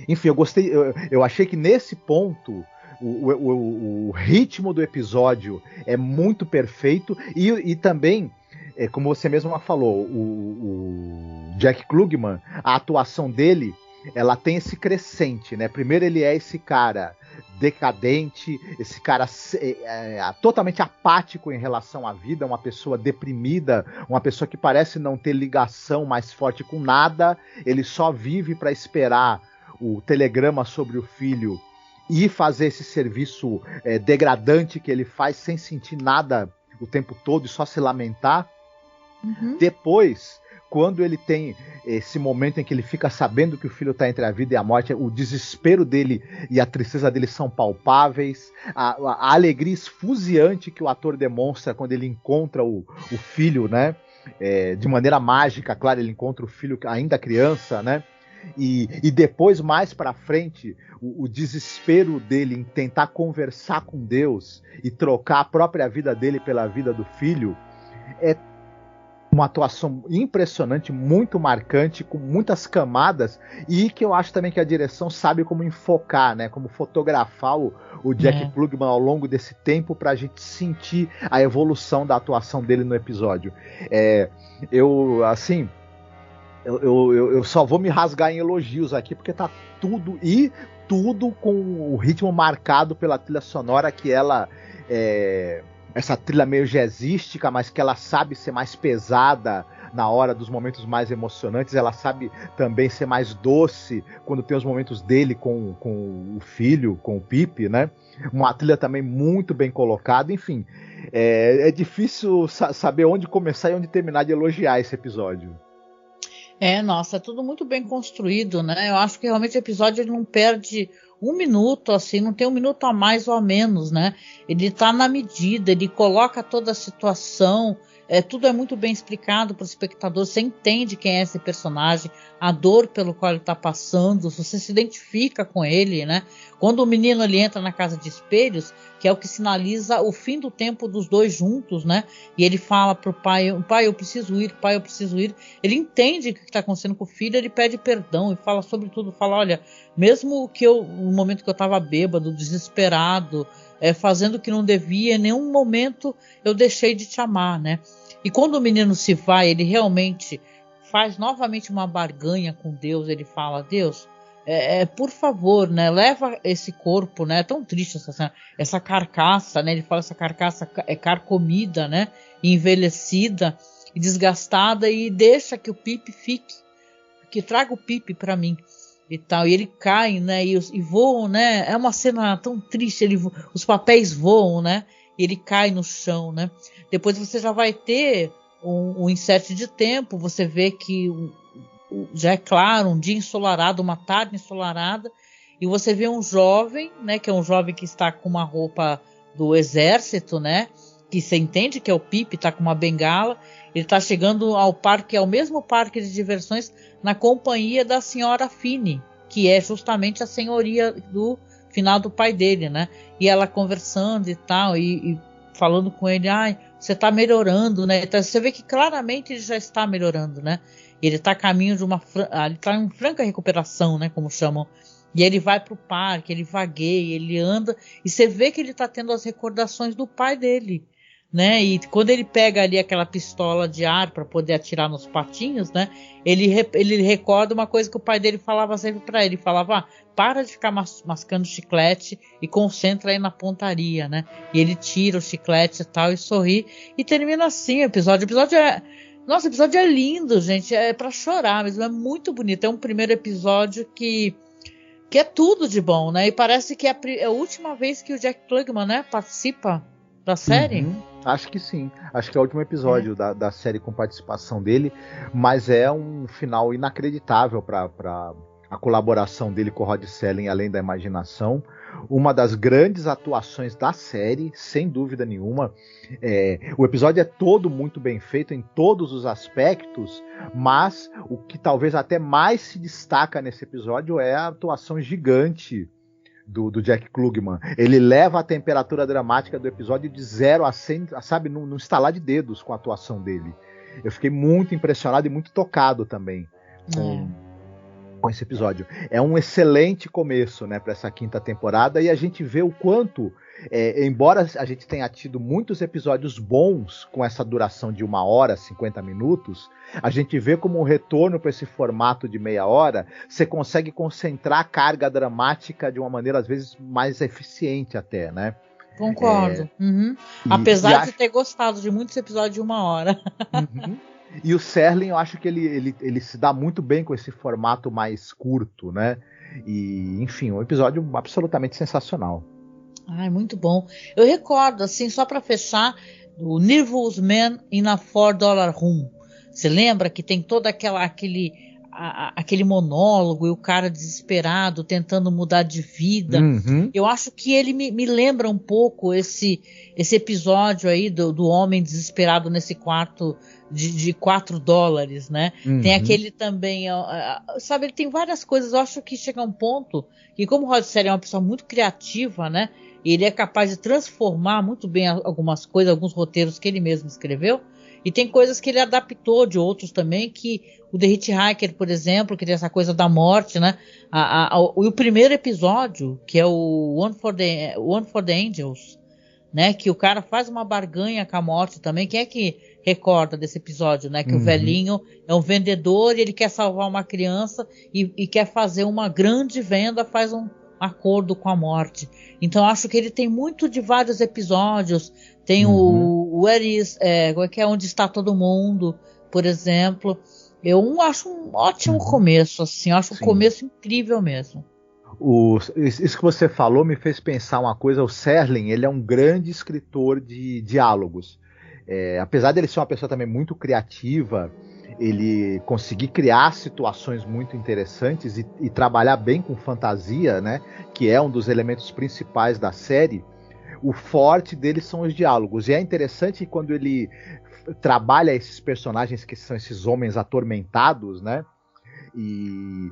Enfim, eu gostei, eu achei que nesse ponto o ritmo do episódio é muito perfeito, e também, como você mesmo falou, o Jack Klugman, a atuação dele, ela tem esse crescente, né? Primeiro ele é esse cara decadente, esse cara totalmente apático em relação à vida, uma pessoa deprimida, uma pessoa que parece não ter ligação mais forte com nada, ele só vive para esperar o telegrama sobre o filho e fazer esse serviço degradante que ele faz sem sentir nada o tempo todo e só se lamentar. Depois, quando ele tem esse momento em que ele fica sabendo que o filho está entre a vida e a morte, o desespero dele e a tristeza dele são palpáveis, a alegria esfuziante que o ator demonstra quando ele encontra o filho, né? De maneira mágica, claro, ele encontra o filho ainda criança, né? E depois, mais pra frente, o desespero dele em tentar conversar com Deus e trocar a própria vida dele pela vida do filho, uma atuação impressionante, muito marcante, com muitas camadas, e que eu acho também que a direção sabe como enfocar, né, como fotografar o Jack Klugman ao longo desse tempo para a gente sentir a evolução da atuação dele no episódio. Eu só vou me rasgar em elogios aqui, porque tá tudo com o ritmo marcado pela trilha sonora, que ela essa trilha meio jazzística, mas que ela sabe ser mais pesada na hora dos momentos mais emocionantes. Ela sabe também ser mais doce quando tem os momentos dele com o filho, com o Pip, né? Uma trilha também muito bem colocada. Enfim, é difícil saber onde começar e onde terminar de elogiar esse episódio. Nossa, é tudo muito bem construído, né? Eu acho que realmente o episódio ele não perde um minuto, assim, não tem um minuto a mais ou a menos, né? Ele tá na medida, ele coloca toda a situação, tudo é muito bem explicado para o espectador, você entende quem é esse personagem, a dor pelo qual ele está passando, você se identifica com ele, né? Quando o menino ele entra na casa de espelhos, que é o que sinaliza o fim do tempo dos dois juntos, né? E ele fala pro pai, eu preciso ir, pai, eu preciso ir. Ele entende o que está acontecendo com o filho, ele pede perdão e fala sobre tudo, fala, olha, mesmo que no momento que eu estava bêbado, desesperado, fazendo o que não devia, em nenhum momento eu deixei de te amar, né? E quando o menino se vai, ele realmente faz novamente uma barganha com Deus, ele fala, Deus, por favor, né, leva esse corpo, né, é tão triste essa carcaça, né, ele fala essa carcaça é carcomida, né, envelhecida e desgastada, e deixa que o Pip fique, que traga o Pip para mim. E tal, e ele cai, né, e voam, né, é uma cena tão triste, os papéis voam, né, e ele cai no chão, né. Depois você já vai ter um insert de tempo, você vê que já é claro, um dia ensolarado, uma tarde ensolarada, e você vê um jovem, né, que é um jovem que está com uma roupa do exército, né, que você entende que é o Pip, está com uma bengala, ele está chegando ao parque, ao mesmo parque de diversões, na companhia da senhora Finney, que é justamente a senhoria do finado pai dele, né? E ela conversando e tal, e falando com ele, você está melhorando, né? Então, você vê que claramente ele já está melhorando, né? Ele está a caminho de ele está em franca recuperação, né? Como chamam. E ele vai para o parque, ele vagueia, ele anda, e você vê que ele está tendo as recordações do pai dele, né? E quando ele pega ali aquela pistola de ar para poder atirar nos patinhos, né? Ele recorda uma coisa que o pai dele falava sempre para ele, falava, para de ficar mascando chiclete e concentra aí na pontaria, né? E ele tira o chiclete e tal e sorri, e termina assim o episódio. Nossa, o episódio é lindo, gente, é para chorar mesmo, é muito bonito. É um primeiro episódio que é tudo de bom, né? E parece que é a última vez que o Jack Klugman, né, participa da série. Acho que sim. Acho que é o último episódio da série com participação dele, mas é um final inacreditável para a colaboração dele com o Rod Serling, além da imaginação. Uma das grandes atuações da série, sem dúvida nenhuma. O episódio é todo muito bem feito em todos os aspectos, mas o que talvez até mais se destaca nesse episódio é a atuação gigante do Jack Klugman. Ele leva a temperatura dramática do episódio de 0 a 100, sabe, num estalar de dedos com a atuação dele. Eu fiquei muito impressionado e muito tocado também com esse episódio. É um excelente começo, né, para essa quinta temporada, e a gente vê o quanto, embora a gente tenha tido muitos episódios bons com essa duração de 1 hora, 50 minutos, a gente vê como um retorno para esse formato de meia hora, você consegue concentrar a carga dramática de uma maneira, às vezes, mais eficiente até, né? Concordo. Apesar de ter gostado de muitos episódios de 1 hora. E o Serling, eu acho que ele se dá muito bem com esse formato mais curto, né? E, enfim, um episódio absolutamente sensacional. Muito bom. Eu recordo, assim, só para fechar, o Nervous Man in a $4 Room. Você lembra que tem todo aquele monólogo e o cara desesperado tentando mudar de vida? Eu acho que ele me lembra um pouco esse episódio aí do homem desesperado nesse quarto de $4, né? Tem aquele também, sabe, ele tem várias coisas. Eu acho que chega a um ponto que, como o Rod Serling é uma pessoa muito criativa, né? Ele é capaz de transformar muito bem algumas coisas, alguns roteiros que ele mesmo escreveu. E tem coisas que ele adaptou de outros também, que o The Hitchhiker, por exemplo, que tem essa coisa da morte, né? O primeiro episódio, que é o One for the Angels, né? Que o cara faz uma barganha com a morte também. Quem é que recorda desse episódio, né? Que o velhinho é um vendedor e ele quer salvar uma criança e quer fazer uma grande venda, faz um acordo com a morte. Então acho que ele tem muito de vários episódios. Tem o Where is, Onde Está Todo Mundo, por exemplo. Eu acho um ótimo começo, assim. Eu acho um começo incrível mesmo. Isso que você falou me fez pensar uma coisa. O Serling, ele é um grande escritor de diálogos. Apesar dele ser uma pessoa também muito criativa, ele conseguir criar situações muito interessantes e trabalhar bem com fantasia, né, que é um dos elementos principais da série. O forte dele são os diálogos. E é interessante quando ele trabalha esses personagens que são esses homens atormentados, né? E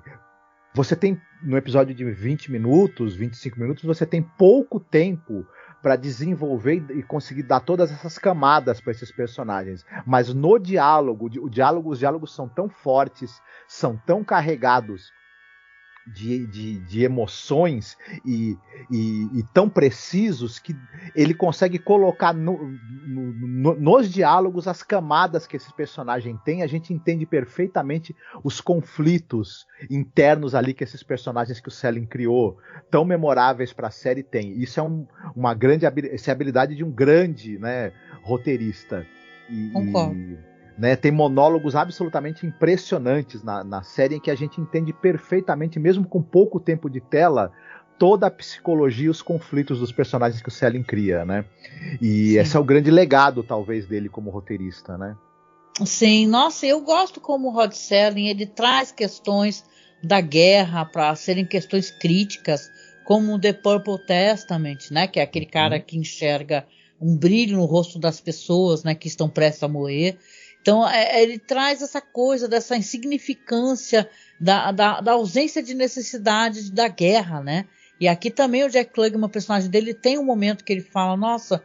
você tem, no episódio de 20 minutos, 25 minutos, você tem pouco tempo para desenvolver e conseguir dar todas essas camadas para esses personagens. Mas no diálogo, os diálogos são tão fortes, são tão carregados de emoções e tão precisos que ele consegue colocar nos diálogos as camadas que esse personagem tem. A gente entende perfeitamente os conflitos internos ali que esses personagens que o Serling criou, tão memoráveis para a série, têm. Isso é uma grande habilidade de um grande, né, roteirista. Concordo. Né, tem monólogos absolutamente impressionantes na série em que a gente entende perfeitamente, mesmo com pouco tempo de tela, toda a psicologia e os conflitos dos personagens que o Serling cria, né? E esse é o grande legado, talvez, dele como roteirista, né? Sim, nossa, eu gosto como o Rod Serling, ele traz questões da guerra para serem questões críticas, como The Purple Testament, né? Que é aquele cara que enxerga um brilho no rosto das pessoas, né? Que estão prestes a morrer. Então, ele traz essa coisa dessa insignificância, da ausência de necessidade da guerra, né? E aqui também o Jack Klugman, o personagem dele, tem um momento que ele fala, nossa,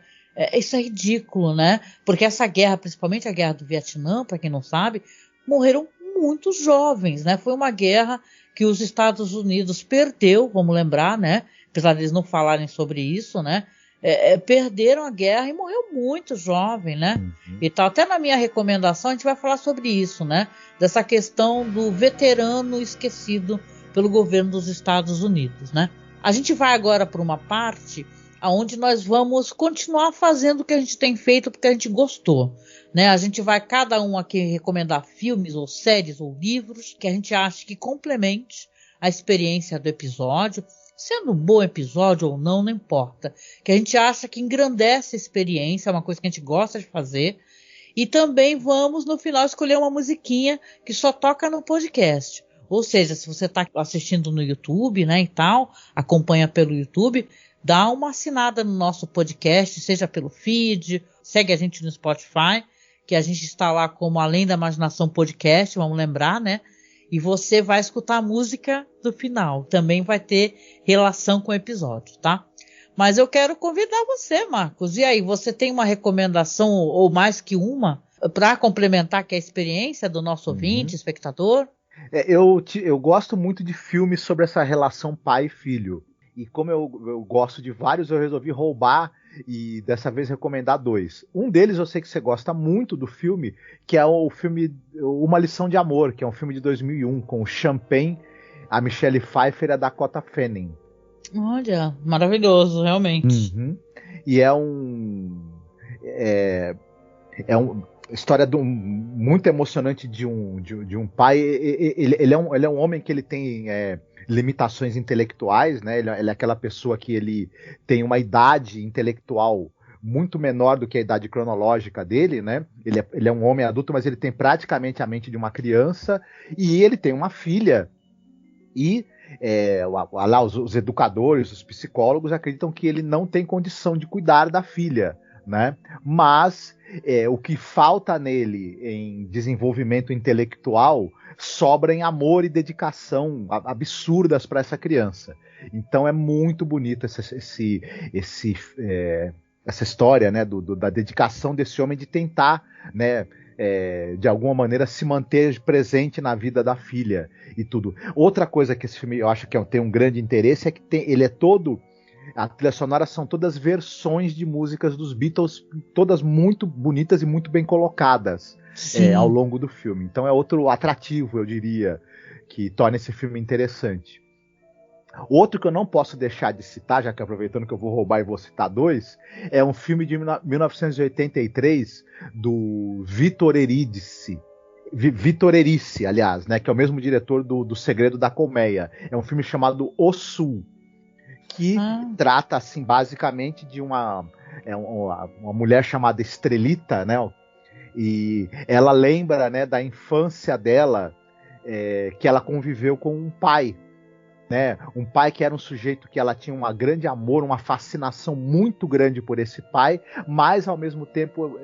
isso é ridículo, né? Porque essa guerra, principalmente a guerra do Vietnã, para quem não sabe, morreram muitos jovens, né? Foi uma guerra que os Estados Unidos perdeu, vamos lembrar, né? Apesar deles não falarem sobre isso, né? Perderam a guerra e morreu muito jovem, né? E tal. Até na minha recomendação a gente vai falar sobre isso, né? Dessa questão do veterano esquecido pelo governo dos Estados Unidos, né? A gente vai agora para uma parte onde nós vamos continuar fazendo o que a gente tem feito porque a gente gostou, né? A gente vai cada um aqui recomendar filmes ou séries ou livros que a gente acha que complemente a experiência do episódio. Sendo um bom episódio ou não, não importa. Que a gente acha que engrandece a experiência, é uma coisa que a gente gosta de fazer. E também vamos, no final, escolher uma musiquinha que só toca no podcast. Ou seja, se você está assistindo no YouTube, né, e tal, acompanha pelo YouTube, dá uma assinada no nosso podcast, seja pelo feed, segue a gente no Spotify, que a gente está lá como Além da Imaginação Podcast, vamos lembrar, né? E você vai escutar a música do final. Também vai ter relação com o episódio, tá? Mas eu quero convidar você, Marcos. E aí, você tem uma recomendação ou mais que uma para complementar aqui a experiência do nosso ouvinte, espectador? Eu gosto muito de filmes sobre essa relação pai e filho. E como eu gosto de vários, eu resolvi roubar e dessa vez recomendar 2. Um deles eu sei que você gosta muito do filme, que é o filme Uma Lição de Amor, que é um filme de 2001, com o Champagne, a Michelle Pfeiffer e a Dakota Fanning. Olha, maravilhoso, realmente. E é uma história muito emocionante de um pai. Ele é um homem que ele tem limitações intelectuais, né? Ele é aquela pessoa que ele tem uma idade intelectual muito menor do que a idade cronológica dele, né? Ele é um homem adulto, mas ele tem praticamente a mente de uma criança, e ele tem uma filha. E lá os educadores, os psicólogos acreditam que ele não tem condição de cuidar da filha, né? Mas o que falta nele em desenvolvimento intelectual sobra em amor e dedicação absurdas para essa criança. Então é muito bonito essa história, né, da dedicação desse homem de tentar, né, de alguma maneira se manter presente na vida da filha e tudo. Outra coisa que esse filme eu acho que tem um grande interesse é que ele é todo, a trilha sonora são todas versões de músicas dos Beatles, todas muito bonitas e muito bem colocadas ao longo do filme. Então é outro atrativo, eu diria, que torna esse filme interessante. Outro que eu não posso deixar de citar, já que aproveitando que eu vou roubar e vou citar dois, é um filme de 1983 do Victor Erice, aliás, né, que é o mesmo diretor do Segredo da Colmeia. É um filme chamado O Sul, que trata, assim, basicamente de uma mulher chamada Estrelita, né, e ela lembra, né, da infância dela, que ela conviveu com um pai, né? Um pai que era um sujeito que ela tinha um grande amor, uma fascinação muito grande por esse pai, mas ao mesmo tempo,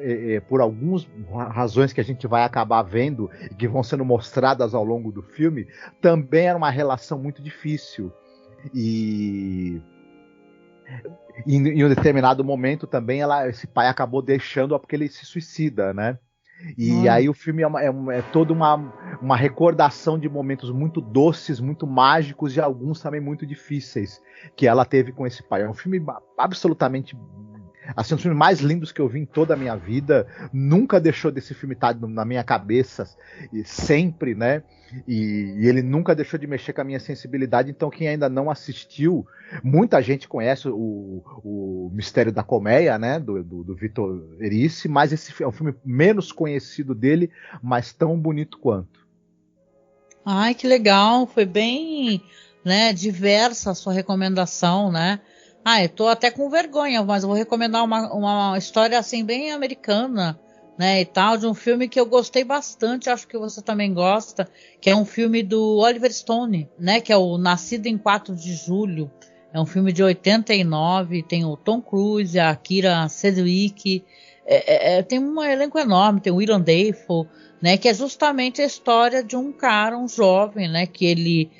por algumas razões que a gente vai acabar vendo e que vão sendo mostradas ao longo do filme, também era uma relação muito difícil. E em um determinado momento também esse pai acabou deixando-a porque ele se suicida, né? E aí o filme é toda uma recordação de momentos muito doces, muito mágicos e alguns também muito difíceis que ela teve com esse pai. É um filme absolutamente, assim, um dos filmes mais lindos que eu vi em toda a minha vida. Nunca deixou desse filme estar na minha cabeça, sempre, né? E ele nunca deixou de mexer com a minha sensibilidade. Então quem ainda não assistiu, muita gente conhece o Mistério da Colmeia, né, do Victor Erice, mas esse é um filme menos conhecido dele, mas tão bonito quanto. Ai, que legal, foi bem, né, diversa a sua recomendação, né? Eu tô até com vergonha, mas eu vou recomendar uma história assim bem americana, né, e tal, de um filme que eu gostei bastante, acho que você também gosta, que é um filme do Oliver Stone, né, que é o Nascido em 4 de Julho. É um filme de 89, tem o Tom Cruise, a Keira Sedgwick, tem um elenco enorme, tem o William Dafoe, né, que é justamente a história de um cara, um jovem, né, que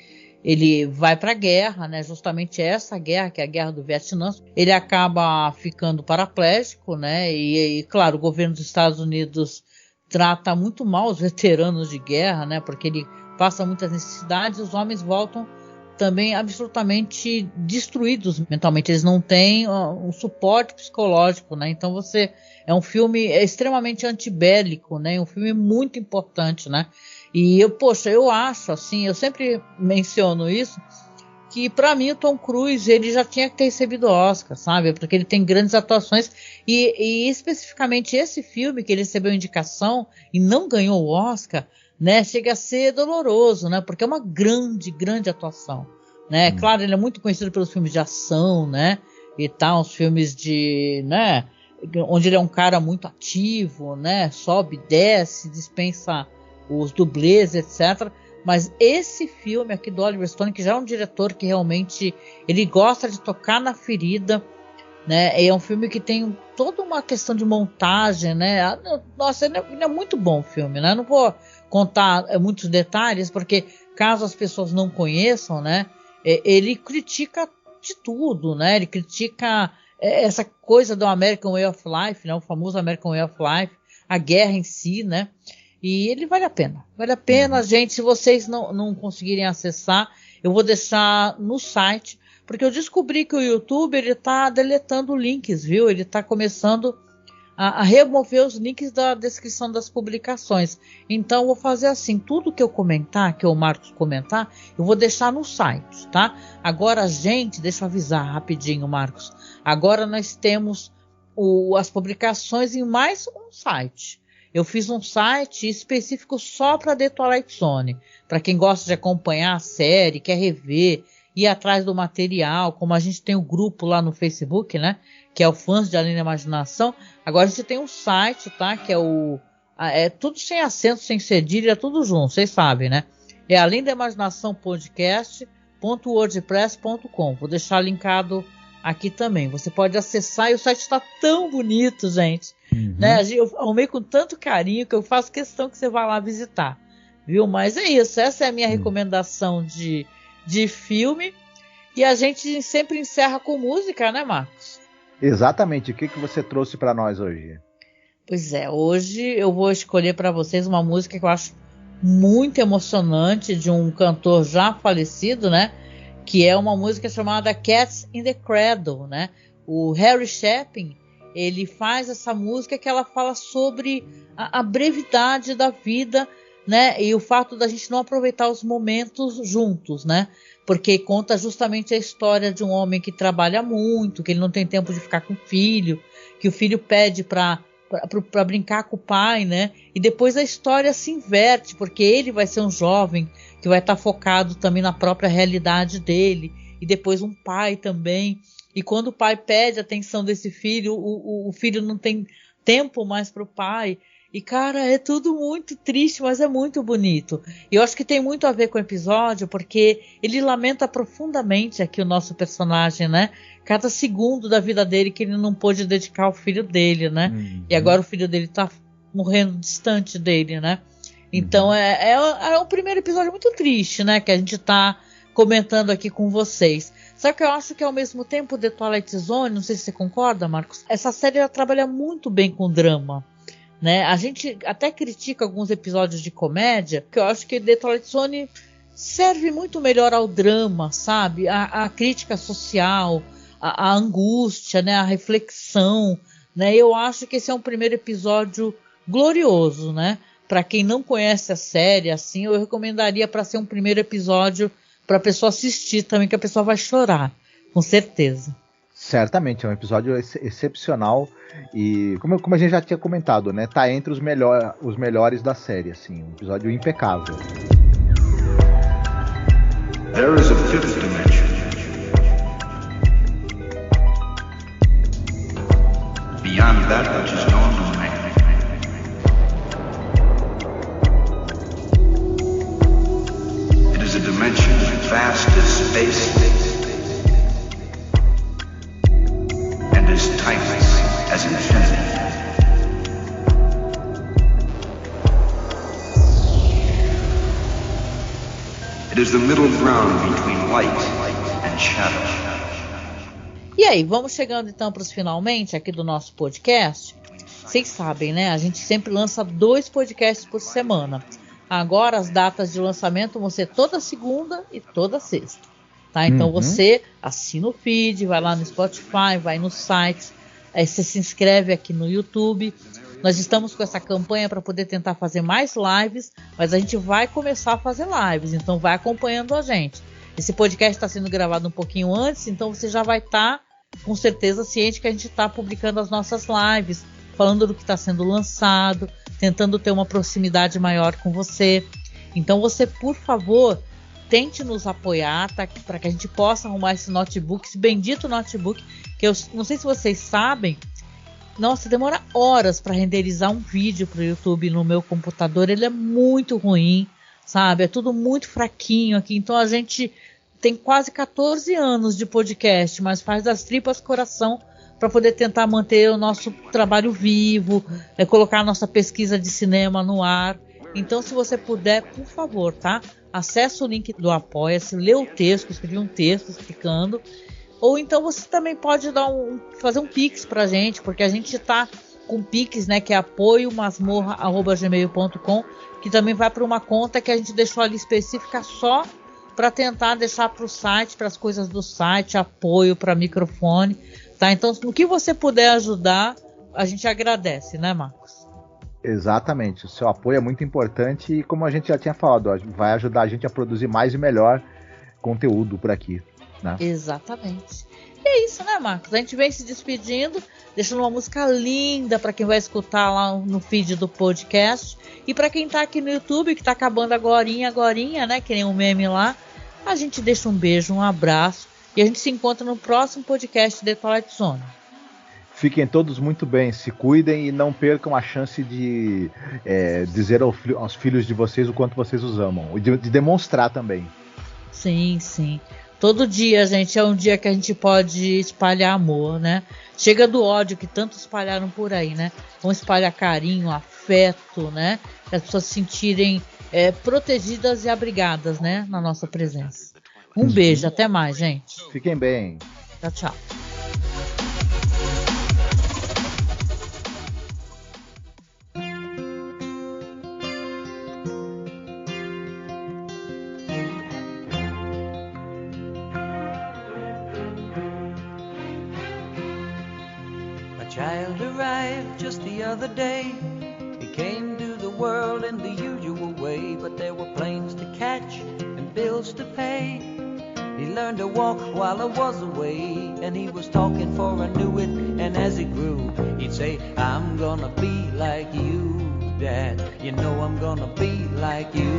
ele vai para a guerra, né, justamente essa guerra, que é a guerra do Vietnã. Ele acaba ficando paraplégico, né, e claro, o governo dos Estados Unidos trata muito mal os veteranos de guerra, né, porque ele passa muitas necessidades e os homens voltam também absolutamente destruídos mentalmente, eles não têm um suporte psicológico, né? Então é um filme extremamente antibélico, né? Um filme muito importante, né? E eu acho assim, eu sempre menciono isso, que para mim o Tom Cruise ele já tinha que ter recebido o Oscar, sabe? Porque ele tem grandes atuações e especificamente esse filme que ele recebeu indicação e não ganhou o Oscar, né, chega a ser doloroso, né, porque é uma grande atuação, né, claro, ele é muito conhecido pelos filmes de ação, né, e tal, os filmes de, né, onde ele é um cara muito ativo, né, sobe, desce, dispensa os dublês, etc., mas esse filme aqui do Oliver Stone, que já é um diretor que realmente, ele gosta de tocar na ferida, né, é um filme que tem toda uma questão de montagem, né, nossa, ele é muito bom o filme, né, não vou contar muitos detalhes, porque caso as pessoas não conheçam, né, ele critica de tudo, né, ele critica essa coisa do American Way of Life, né, o famoso American Way of Life, a guerra em si, né, e ele vale a pena, gente, se vocês não conseguirem acessar, eu vou deixar no site, porque eu descobri que o YouTube, ele tá deletando links, viu, ele tá começando a remover os links da descrição das publicações. Então, eu vou fazer assim, tudo que eu comentar, que o Marcos comentar, eu vou deixar no site, tá? Agora, gente, deixa eu avisar rapidinho, Marcos. Agora nós temos as publicações em mais um site. Eu fiz um site específico só para The Twilight Zone. Para quem gosta de acompanhar a série, quer rever, ir atrás do material, como a gente tem o grupo lá no Facebook, né? Que é o Fãs de Além da Imaginação. Agora a gente tem um site, tá? Que é tudo sem acento, sem cedilha, tudo junto, vocês sabem, né? É Além da Imaginação podcast.wordpress.com. Vou deixar linkado aqui também. Você pode acessar e o site está tão bonito, gente. Né? Eu arrumei com tanto carinho que eu faço questão que você vá lá visitar. Viu? Mas é isso. Essa é a minha recomendação de filme. E a gente sempre encerra com música, né, Marcos? Exatamente. O que você trouxe para nós hoje? Pois é, hoje eu vou escolher para vocês uma música que eu acho muito emocionante, de um cantor já falecido, né? Que é uma música chamada Cats in the Cradle, né? O Harry Chapin, ele faz essa música que ela fala sobre a brevidade da vida, né? E o fato da gente não aproveitar os momentos juntos, né? Porque conta justamente a história de um homem que trabalha muito, que ele não tem tempo de ficar com o filho, que o filho pede para brincar com o pai, né? E depois a história se inverte, porque ele vai ser um jovem que vai estar focado também na própria realidade dele, e depois um pai também. E quando o pai pede a atenção desse filho, o filho não tem tempo mais para o pai. E, cara, é tudo muito triste, mas é muito bonito. E eu acho que tem muito a ver com o episódio, porque ele lamenta profundamente aqui o nosso personagem, né? Cada segundo da vida dele que ele não pôde dedicar ao filho dele, né? E agora o filho dele tá morrendo distante dele, né? Então é um primeiro episódio muito triste, né? Que a gente tá comentando aqui com vocês. Só que eu acho que ao mesmo tempo The Twilight Zone, não sei se você concorda, Marcos, essa série ela trabalha muito bem com drama. Né? A gente até critica alguns episódios de comédia, que eu acho que The Twilight Zone serve muito melhor ao drama, sabe? A crítica social, a angústia, né? A reflexão, né? Eu acho que esse é um primeiro episódio glorioso, né? Para quem não conhece a série, assim, eu recomendaria para ser um primeiro episódio para a pessoa assistir também, que a pessoa vai chorar, com certeza. Certamente, é um episódio excepcional e, como a gente já tinha comentado, né, tá entre os melhores da série, assim, um episódio impecável. There is a fifth dimension. Beyond that which is known to man. It is a dimension vast as space. As timeless as infinity. It is the middle ground between light and shadow. E aí, vamos chegando então para os finalmente aqui do nosso podcast. Vocês sabem, né? A gente sempre lança 2 podcasts por semana. Agora as datas de lançamento vão ser toda segunda e toda sexta. Tá? Então você assina o feed, vai lá no Spotify, vai no site, aí você se inscreve aqui no YouTube. Nós estamos com essa campanha para poder tentar fazer mais lives, mas a gente vai começar a fazer lives, então vai acompanhando a gente. Esse podcast está sendo gravado um pouquinho antes, então você já vai estar com certeza ciente que a gente está publicando as nossas lives, falando do que está sendo lançado, tentando ter uma proximidade maior com você. Então você, por favor, tente nos apoiar, tá? Para que a gente possa arrumar esse notebook, esse bendito notebook, que eu não sei se vocês sabem, nossa, demora horas para renderizar um vídeo para o YouTube no meu computador, ele é muito ruim, sabe? É tudo muito fraquinho aqui, então a gente tem quase 14 anos de podcast, mas faz das tripas coração para poder tentar manter o nosso trabalho vivo, colocar a nossa pesquisa de cinema no ar. Então, se você puder, por favor, tá? Acesse o link do Apoia-se, lê o texto, escrevi um texto explicando. Ou então você também pode fazer um Pix pra gente, porque a gente tá com Pix, né? Que é apoiomasmorra@gmail.com, que também vai para uma conta que a gente deixou ali específica só para tentar deixar para o site, para as coisas do site, apoio para microfone, tá? Então, no que você puder ajudar, a gente agradece, né, Marcos? Exatamente, o seu apoio é muito importante e, como a gente já tinha falado, vai ajudar a gente a produzir mais e melhor conteúdo por aqui, né? Exatamente. E é isso, né, Marcos? A gente vem se despedindo, deixando uma música linda para quem vai escutar lá no feed do podcast. E para quem tá aqui no YouTube, que tá acabando agorinha, né, que nem um meme lá, a gente deixa um beijo, um abraço e a gente se encontra no próximo podcast de Twilight Zone. Fiquem todos muito bem, se cuidem e não percam a chance de dizer aos filhos de vocês o quanto vocês os amam. E de demonstrar também. Sim, sim. Todo dia, gente, é um dia que a gente pode espalhar amor, né? Chega do ódio que tanto espalharam por aí, né? Vamos espalhar carinho, afeto, né? Para as pessoas se sentirem protegidas e abrigadas, né? Na nossa presença. Um beijo, até mais, gente. Fiquem bem. Tchau, tchau. child arrived just the other day. He came to the world in the usual way, but there were planes to catch and bills to pay. He learned to walk while I was away, and he was talking for I knew it, and as he grew, he'd say, I'm gonna be like you, Dad, you know I'm gonna be like you.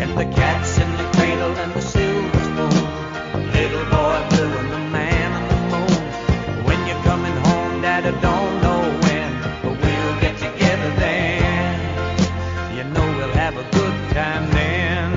And the cat's in the cradle and the silver spoon, little boy blue and the man on the moon. When you're coming home, Dad, I don't know when, but we'll get together then. You know we'll have a good time then.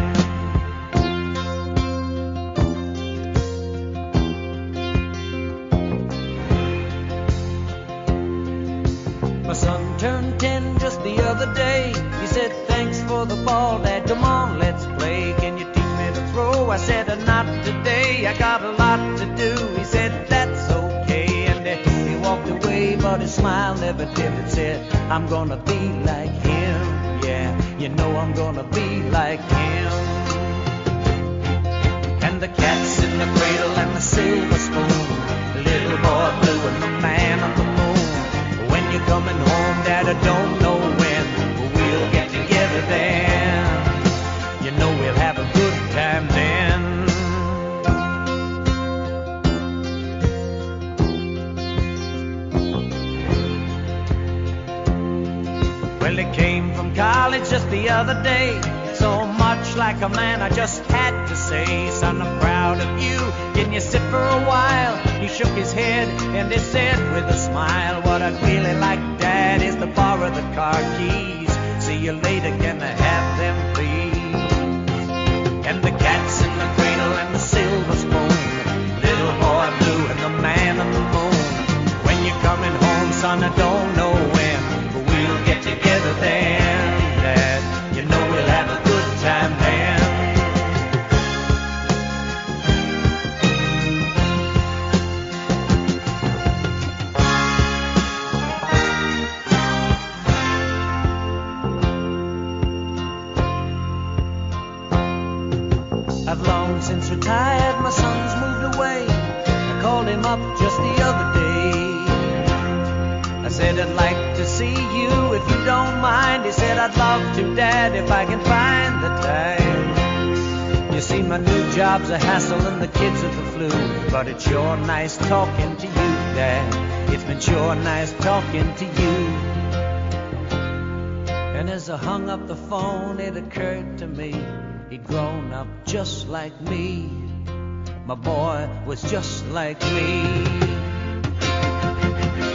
My son turned 10 just the other day. He said, thanks for the ball, Dad, come on, let's play. Can you teach me to throw? I said, not today, I got a lot to do. He said, that's okay, and he walked away, but his smile never dimmed. Said, I'm gonna be like him, yeah, you know I'm gonna be like him. And the cat's in the cradle and the silver spoon, little boy blue and the man on the moon. When you're coming home, Dad, I don't know when, but we'll get together then. You know we'll have a good time then. Well, he came from college just the other day, so much like a man I just had to say, son, I'm proud of you, can you sit for a while? He shook his head and he said with a smile, what I'd really like, Dad, is to borrow the car keys. See you later, can I have them please? And the cat's in the cradle and the silver spoon, little boy blue and the man on the moon. When you're coming home, son, I don't know when, but we'll get together then, Dad, you know we'll have a good time then. I've long since retired, my son's moved away. I called him up just the other day. I said, I'd like to see you if you don't mind. He said, I'd love to, Dad, if I can find the time. You see, my new job's a hassle and the kids are the flu, but it's sure nice talking to you, Dad. It's been sure nice talking to you. And as I hung up the phone, it occurred to me, he'd grown up just like me. My boy was just like me.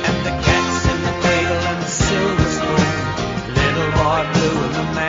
And the cat's in the cradle and the silver spoon, little boy blue and the man